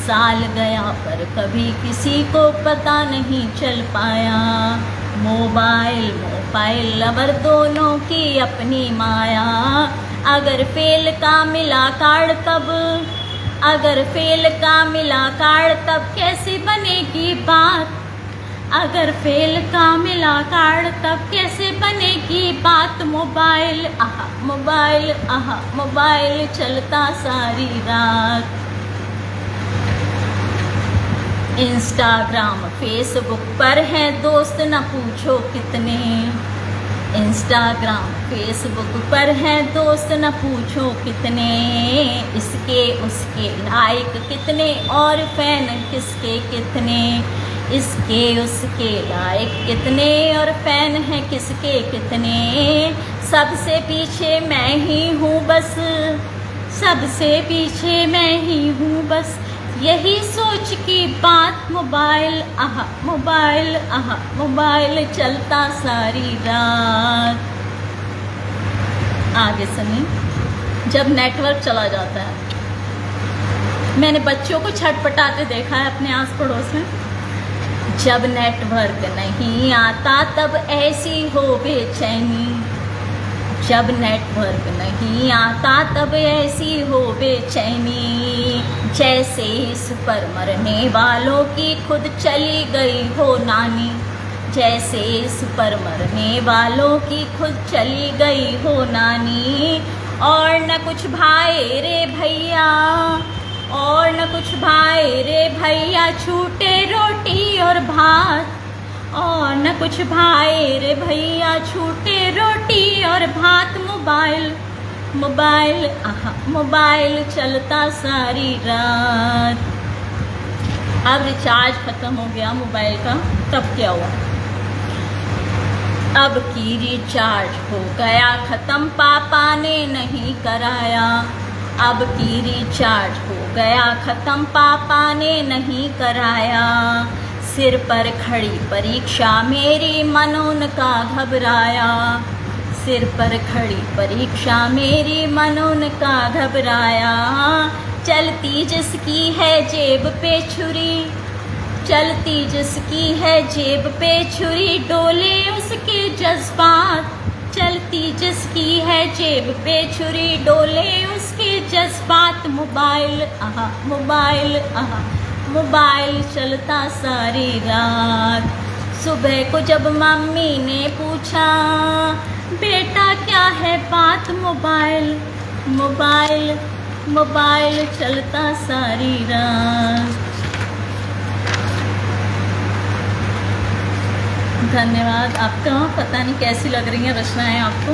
साल गया पर कभी किसी को पता नहीं चल पाया। मोबाइल मोबाइल लवर दोनों की अपनी माया। अगर फेल का मिला कार्ड तब, अगर फेल का मिला कार्ड तब कैसे बनेगी बात। अगर फेल का मिला कार्ड तब कैसे बनेगी बात। मोबाइल आहा मोबाइल आहा मोबाइल चलता सारी रात। इंस्टाग्राम फेसबुक पर हैं दोस्त न पूछो कितने। इंस्टाग्राम फेसबुक पर हैं दोस्त न पूछो कितने। इसके उसके लाइक कितने और फैन किसके कितने। इसके उसके लाइक कितने और फैन हैं किसके कितने। सबसे पीछे मैं ही हूँ बस, सबसे पीछे मैं ही हूँ बस, यही सोच की बात। मोबाइल आहा मोबाइल आहा मोबाइल चलता सारी रात। आगे सुनिए। जब नेटवर्क चला जाता है, मैंने बच्चों को छटपटाते देखा है अपने आस पड़ोस में। जब नेटवर्क नहीं आता तब ऐसी हो बेचैनी। जब नेटवर्क नहीं आता तब ऐसी हो बेचैनी। जैसे इस पर मरने वालों की खुद चली गई हो नानी। जैसे इस पर मरने वालों की खुद चली गई हो नानी। और न कुछ भाई रे भैया, और न कुछ भाई रे भैया, छूटे रोटी और भात। और न कुछ भाई रे भैया, छूटे रोटी और भात। मोबाइल मोबाइल आहा मोबाइल चलता सारी रात। अब रिचार्ज खत्म हो गया मोबाइल का, तब क्या हुआ। अब की रिचार्ज हो गया खत्म, पापा ने नहीं कराया। अब की रिचार्ज हो गया खत्म, पापा ने नहीं कराया। सिर पर खड़ी परीक्षा मेरी, मन उनका घबराया। सिर पर खड़ी परीक्षा मेरी, मन उनका घबराया। चलती जिसकी है जेब पे छुरी, चलती जिसकी है जेब पे छुरी डोले उसके जज्बात, चलती जिसकी है जेब पे छुरी डोले उसके जज्बात। मोबाइल आहा मोबाइल आहा मोबाइल चलता सारी रात। सुबह को जब मम्मी ने पूछा बेटा क्या है बात, मोबाइल मोबाइल मोबाइल चलता सारी रात। धन्यवाद आपका। पता नहीं कैसी लग रही हैं रचनाएं आपको।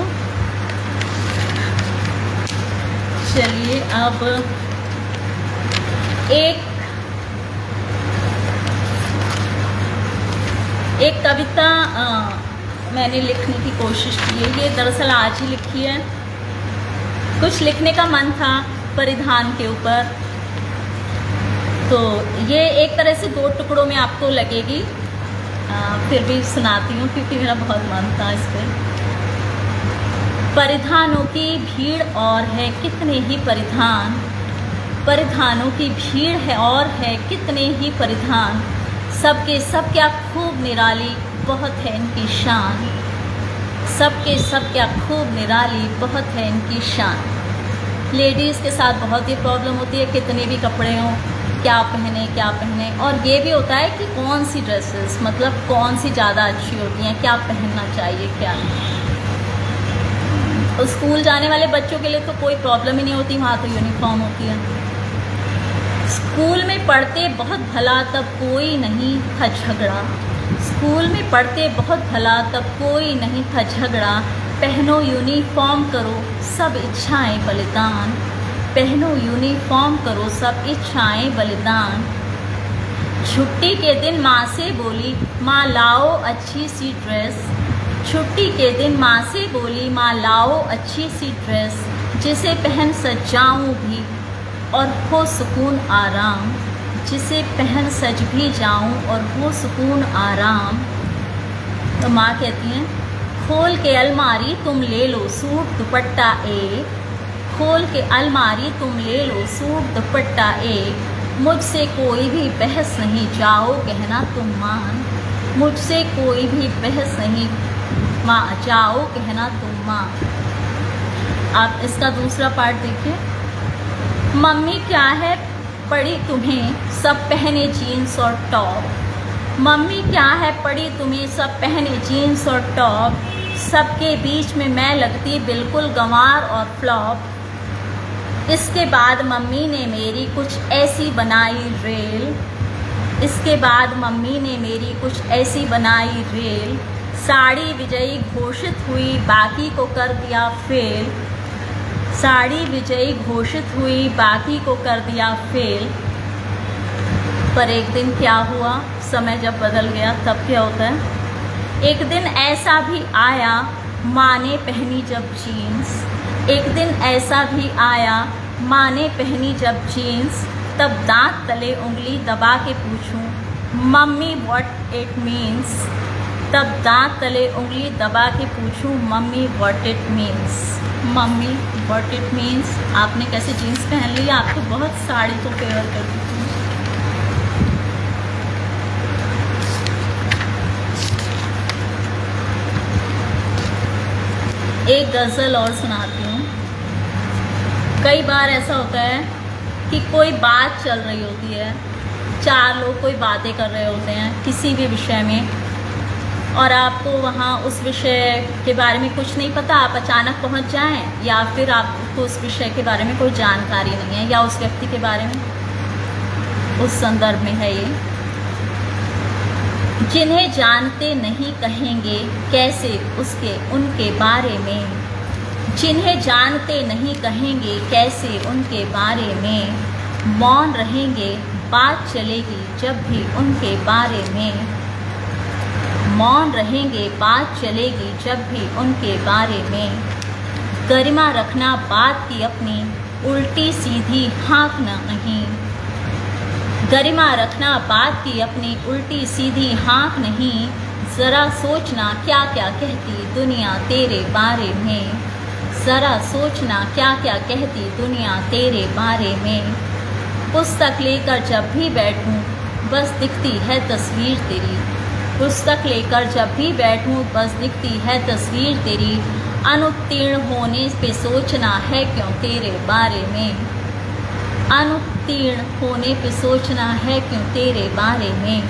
चलिए अब एक कविता मैंने लिखने की कोशिश की है। ये दरअसल आज ही लिखी है। कुछ लिखने का मन था परिधान के ऊपर, तो ये एक तरह से 2 टुकड़ों में आपको लगेगी। फिर भी सुनाती हूँ क्योंकि मेरा बहुत मन था इस पर। परिधानों की भीड़ और है कितने ही परिधान, परिधानों की भीड़ है और है कितने ही परिधान। सबके सब क्या खूब निराली बहुत है इनकी शान, सबके सब क्या खूब निराली बहुत है इनकी शान। लेडीज़ के साथ बहुत ही प्रॉब्लम होती है, कितने भी कपड़े हों क्या पहने। और ये भी होता है कि कौन सी ड्रेसेस मतलब कौन सी ज़्यादा अच्छी होती हैं, क्या पहनना चाहिए क्या नहीं। स्कूल जाने वाले बच्चों के लिए तो कोई प्रॉब्लम ही नहीं होती, वहाँ तो यूनिफॉर्म होती है। स्कूल में पढ़ते बहुत भला तब कोई नहीं था झगड़ा, स्कूल में पढ़ते बहुत भला तब कोई नहीं था झगड़ा। पहनो यूनिफॉर्म करो सब इच्छाएं बलिदान, पहनो यूनिफॉर्म करो सब इच्छाएं बलिदान। छुट्टी के दिन माँ से बोली माँ लाओ अच्छी सी ड्रेस, छुट्टी के दिन माँ से बोली माँ लाओ अच्छी सी ड्रेस। जिसे पहन सज जाऊँ भी और हो सुकून आराम, जिसे पहन सज भी जाऊँ और हो सुकून आराम। तो माँ कहती हैं खोल के अलमारी तुम ले लो सूट दुपट्टा एक, खोल के अलमारी तुम ले लो सूट दुपट्टा एक। मुझसे कोई भी बहस नहीं जाओ कहना तुम मान, मुझसे कोई भी बहस नहीं माँ जाओ कहना तुम माँ। आप इसका दूसरा पार्ट देखिए। मम्मी क्या है पड़ी तुम्हें सब पहने जीन्स और टॉप, मम्मी क्या है पड़ी तुम्हें सब पहने जीन्स और टॉप। सबके बीच में मैं लगती बिल्कुल गंवार और फ्लॉप। इसके बाद मम्मी ने मेरी कुछ ऐसी बनाई रेल, इसके बाद मम्मी ने मेरी कुछ ऐसी बनाई रेल। साड़ी विजयी घोषित हुई बाकी को कर दिया फेल, साड़ी विजयी घोषित हुई बाकी को कर दिया फेल। पर एक दिन क्या हुआ, समय जब बदल गया तब क्या होता है। एक दिन ऐसा भी आया माँ ने पहनी जब जीन्स, एक दिन ऐसा भी आया माँ ने पहनी जब जीन्स। तब दांत तले उंगली दबा के पूछूं मम्मी व्हाट इट मीन्स, तब दांत तले उंगली दबा के पूछूं mummy what it means. Mummy what it means, आपने कैसे जीन्स पहन ली, आप तो बहुत साड़ी को फेवर करती थी। एक गज़ल और सुनाती हूँ। कई बार ऐसा होता है कि कोई बात चल रही होती है, 4 लोग कोई बातें कर रहे होते हैं किसी भी विषय में, और आपको वहाँ उस विषय के बारे में कुछ नहीं पता, आप अचानक पहुँच जाएं, या फिर आपको उस विषय के बारे में कोई जानकारी नहीं है, या उस व्यक्ति के बारे में। उस संदर्भ में है ये। जिन्हें जानते नहीं कहेंगे कैसे उसके उनके बारे में, जिन्हें जानते नहीं कहेंगे कैसे उनके बारे में। मौन रहेंगे बात चलेगी जब भी उनके बारे में, मौन रहेंगे बात चलेगी जब भी उनके बारे में। गरिमा रखना बात की अपनी उल्टी सीधी हाँकना नहीं, गरिमा रखना बात की अपनी उल्टी सीधी हाँक नहीं। ज़रा सोचना क्या क्या कहती दुनिया तेरे बारे में, ज़रा सोचना क्या क्या कहती दुनिया तेरे बारे में। पुस्तक लेकर जब भी बैठूं बस दिखती है तस्वीर तेरी। पुस्तक लेकर जब भी बैठूं बस दिखती है तस्वीर तेरी। अनुत्तीर्ण होने पे सोचना है क्यों तेरे बारे में। अनुत्तीर्ण होने पे सोचना है क्यों तेरे बारे में।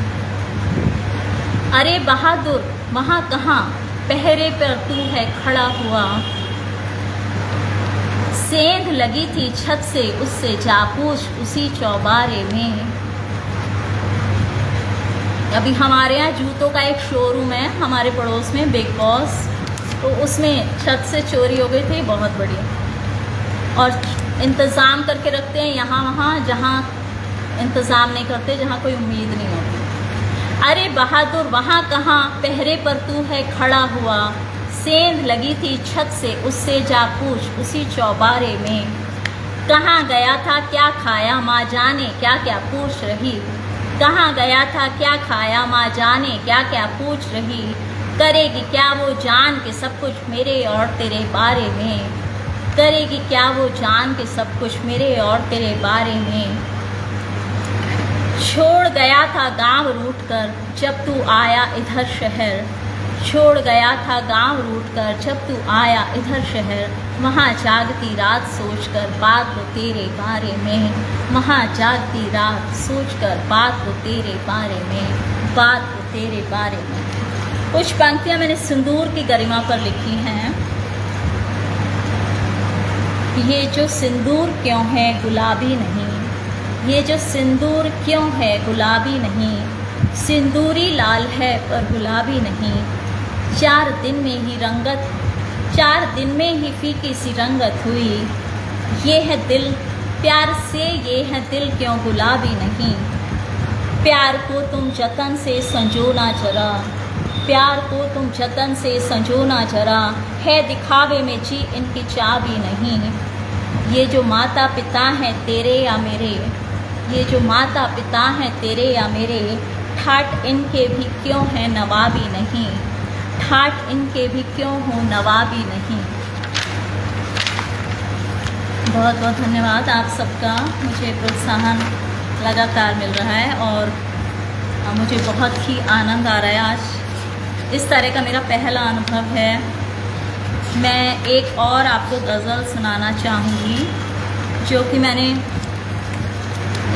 अरे बहादुर वहाँ कहाँ पहरे पर तू है खड़ा हुआ। सेंध लगी थी छत से उससे जा पूछ उसी चौबारे में। अभी हमारे यहाँ जूतों का एक शोरूम है हमारे पड़ोस में, बिग बॉस, तो उसमें छत से चोरी हो गई थी बहुत बड़ी। और इंतज़ाम करके रखते हैं यहाँ वहाँ, जहाँ इंतज़ाम नहीं करते, जहाँ कोई उम्मीद नहीं होती। अरे बहादुर वहाँ कहाँ पहरे पर तू है खड़ा हुआ। सेंध लगी थी छत से उससे जा पूछ उसी चौबारे में। कहाँ गया था क्या खाया माँ जाने क्या क्या पूछ रही। कहाँ गया था क्या खाया माँ जाने क्या क्या पूछ रही। करेगी क्या वो जान के सब कुछ मेरे और तेरे बारे में। करेगी क्या वो जान के सब कुछ मेरे और तेरे बारे में। छोड़ गया था गांव रूठ कर जब तू आया इधर शहर। छोड़ गया था गांव रूठ कर जब तू आया इधर शहर। वहाँ जागती रात सोचकर बात वो तेरे बारे में। वहाँ जागती रात सोचकर बात वो तेरे बारे में। बात वो तेरे बारे में। कुछ पंक्तियाँ मैंने सिंदूर की गरिमा पर लिखी हैं। ये जो सिंदूर क्यों है गुलाबी नहीं। ये जो सिंदूर क्यों है गुलाबी नहीं। सिंदूरी लाल है पर गुलाबी नहीं। 4 दिन में ही रंगत, 4 दिन में ही फीकी सी रंगत हुई। ये है दिल प्यार से, ये है दिल क्यों गुलाबी नहीं। प्यार को तुम जतन से संजोना जरा। प्यार को तुम जतन से संजोना जरा। है दिखावे में जी इनकी चाबी नहीं। ये जो माता पिता हैं तेरे या मेरे, ये जो माता पिता हैं तेरे या मेरे, ठाट इनके भी क्यों है नवाबी नहीं। ठाट इनके भी क्यों हो नवाबी नहीं। बहुत बहुत धन्यवाद आप सबका। मुझे प्रोत्साहन लगातार मिल रहा है और मुझे बहुत ही आनंद आ रहा है। आज इस तरह का मेरा पहला अनुभव है। मैं एक और आपको गज़ल सुनाना चाहूँगी जो कि मैंने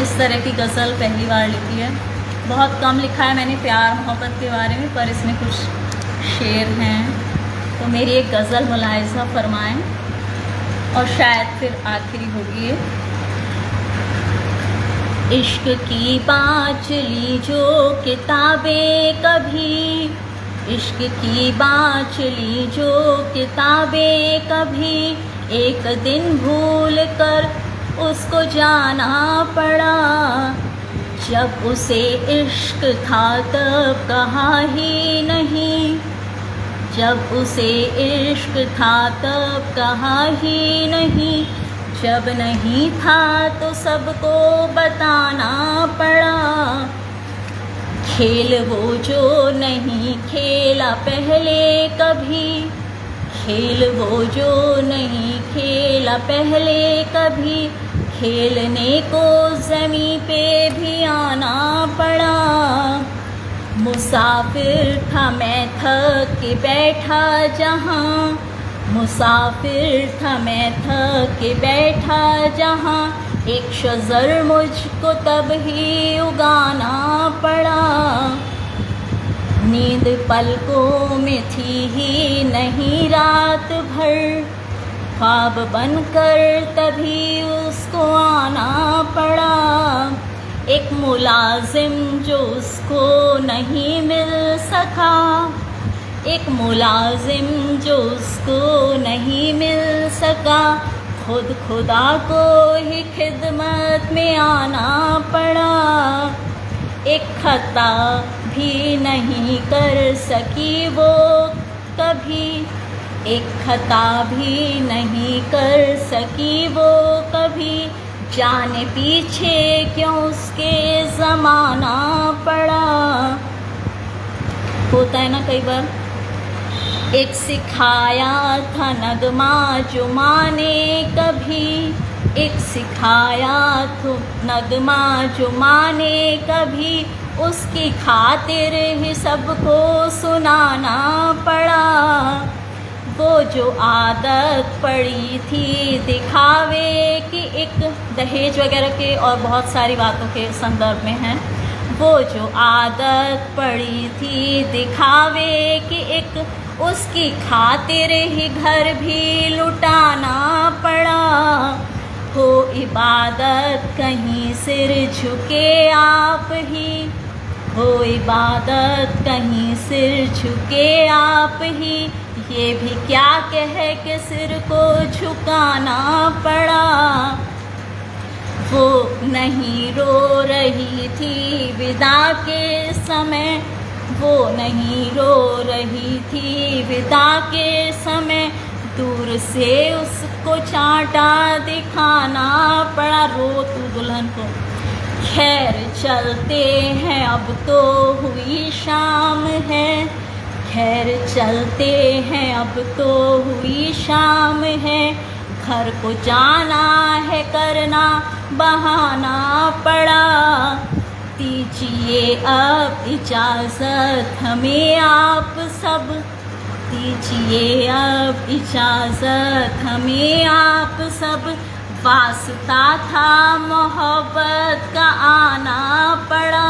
इस तरह की गज़ल पहली बार लिखी है। बहुत कम लिखा है मैंने प्यार मोहब्बत के बारे में, पर इसमें कुछ शेर हैं, तो मेरी एक गज़ल मुलाहिज़ा फरमाएं और शायद फिर आखिरी होगी। इश्क की बाँच ली जो किताबें कभी, इश्क की बाँच ली जो किताबें कभी, एक दिन भूल कर उसको जाना पड़ा। जब उसे इश्क था तब कहा ही नहीं। जब उसे इश्क था तब कहा ही नहीं। जब नहीं था तो सबको बताना पड़ा। खेल वो जो नहीं खेला पहले कभी, खेल वो जो नहीं खेला पहले कभी, खेलने को ज़मीं पे भी आना पड़ा। मुसाफिर था मैं थक के बैठा जहाँ, मुसाफिर था मैं थक के बैठा जहाँ, एक शजर मुझको तब ही उगाना पड़ा। नींद पलकों में थी ही नहीं रात भर, ख्वाब बनकर तभी उसको आना पड़ा। एक मुलाजिम जो उसको नहीं मिल सका, एक मुलाजिम जो उसको नहीं मिल सका, खुद खुदा को ही खिदमत में आना पड़ा। एक खता भी नहीं कर सकी वो कभी, एक खता भी नहीं कर सकी वो कभी, जाने पीछे क्यों उसके ज़माना पड़ा। होता है ना कई बार। एक सिखाया था नगमा जो माँ ने कभी, एक सिखाया तो नगमा जो माँ ने कभी, उसकी खातिर ही सबको सुनाना पड़ा। वो जो आदत पड़ी थी दिखावे की, एक दहेज वगैरह के और बहुत सारी बातों के संदर्भ में है। वो जो आदत पड़ी थी दिखावे की, एक उसकी खातिर ही घर भी लुटाना पड़ा। हो इबादत कहीं सिर झुके आप ही, हो इबादत कहीं सिर झुके आप ही, ये भी क्या कह के सिर को झुकाना पड़ा। वो नहीं रो रही थी विदा के समय, वो नहीं रो रही थी विदा के समय, दूर से उसको चांटा दिखाना पड़ा। रो तू दुल्हन को। खैर चलते हैं अब तो हुई शाम है, खैर चलते हैं अब तो हुई शाम है, घर को जाना है करना बहाना पड़ा। दीजिए अब इजाज़त हमें आप सब, दीजिए अब इजाज़त हमें आप सब, वास्ता था मोहब्बत का आना पड़ा।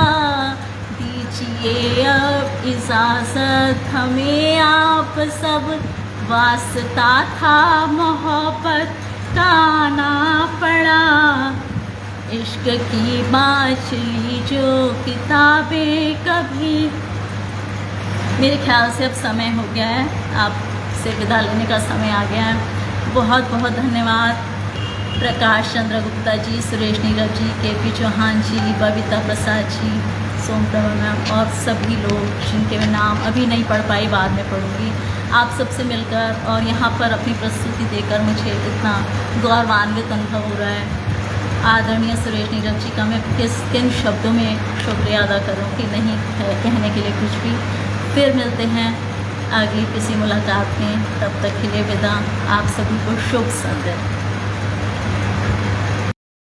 दीजिए अब इजाज़त हमें आप सब, वास्ता था मोहब्बत का आना पड़ा। इश्क की बाँचली जो किताबें कभी। मेरे ख्याल से अब समय हो गया है, आपसे विदा लेने का समय आ गया है। बहुत बहुत धन्यवाद प्रकाश चंद्र गुप्ता जी, सुरेश नीरव जी, के.पी. चौहान जी, बबीता प्रसाद जी, सोमप्रभा मैम और सभी लोग जिनके मैं नाम अभी नहीं पढ़ पाई, बाद में पढ़ूँगी। आप सबसे मिलकर और यहाँ पर अपनी प्रस्तुति देकर मुझे इतना गौरवान्वित अनुभव हो रहा है। आदरणीय सुरेश नीरव जी का मैं किन शब्दों में शुक्रिया अदा करूँ कि नहीं है कहने के लिए कुछ भी। फिर मिलते हैं अगली किसी मुलाकात में, तब तक के लिए विदा। आप सभी को शुभ संध्या।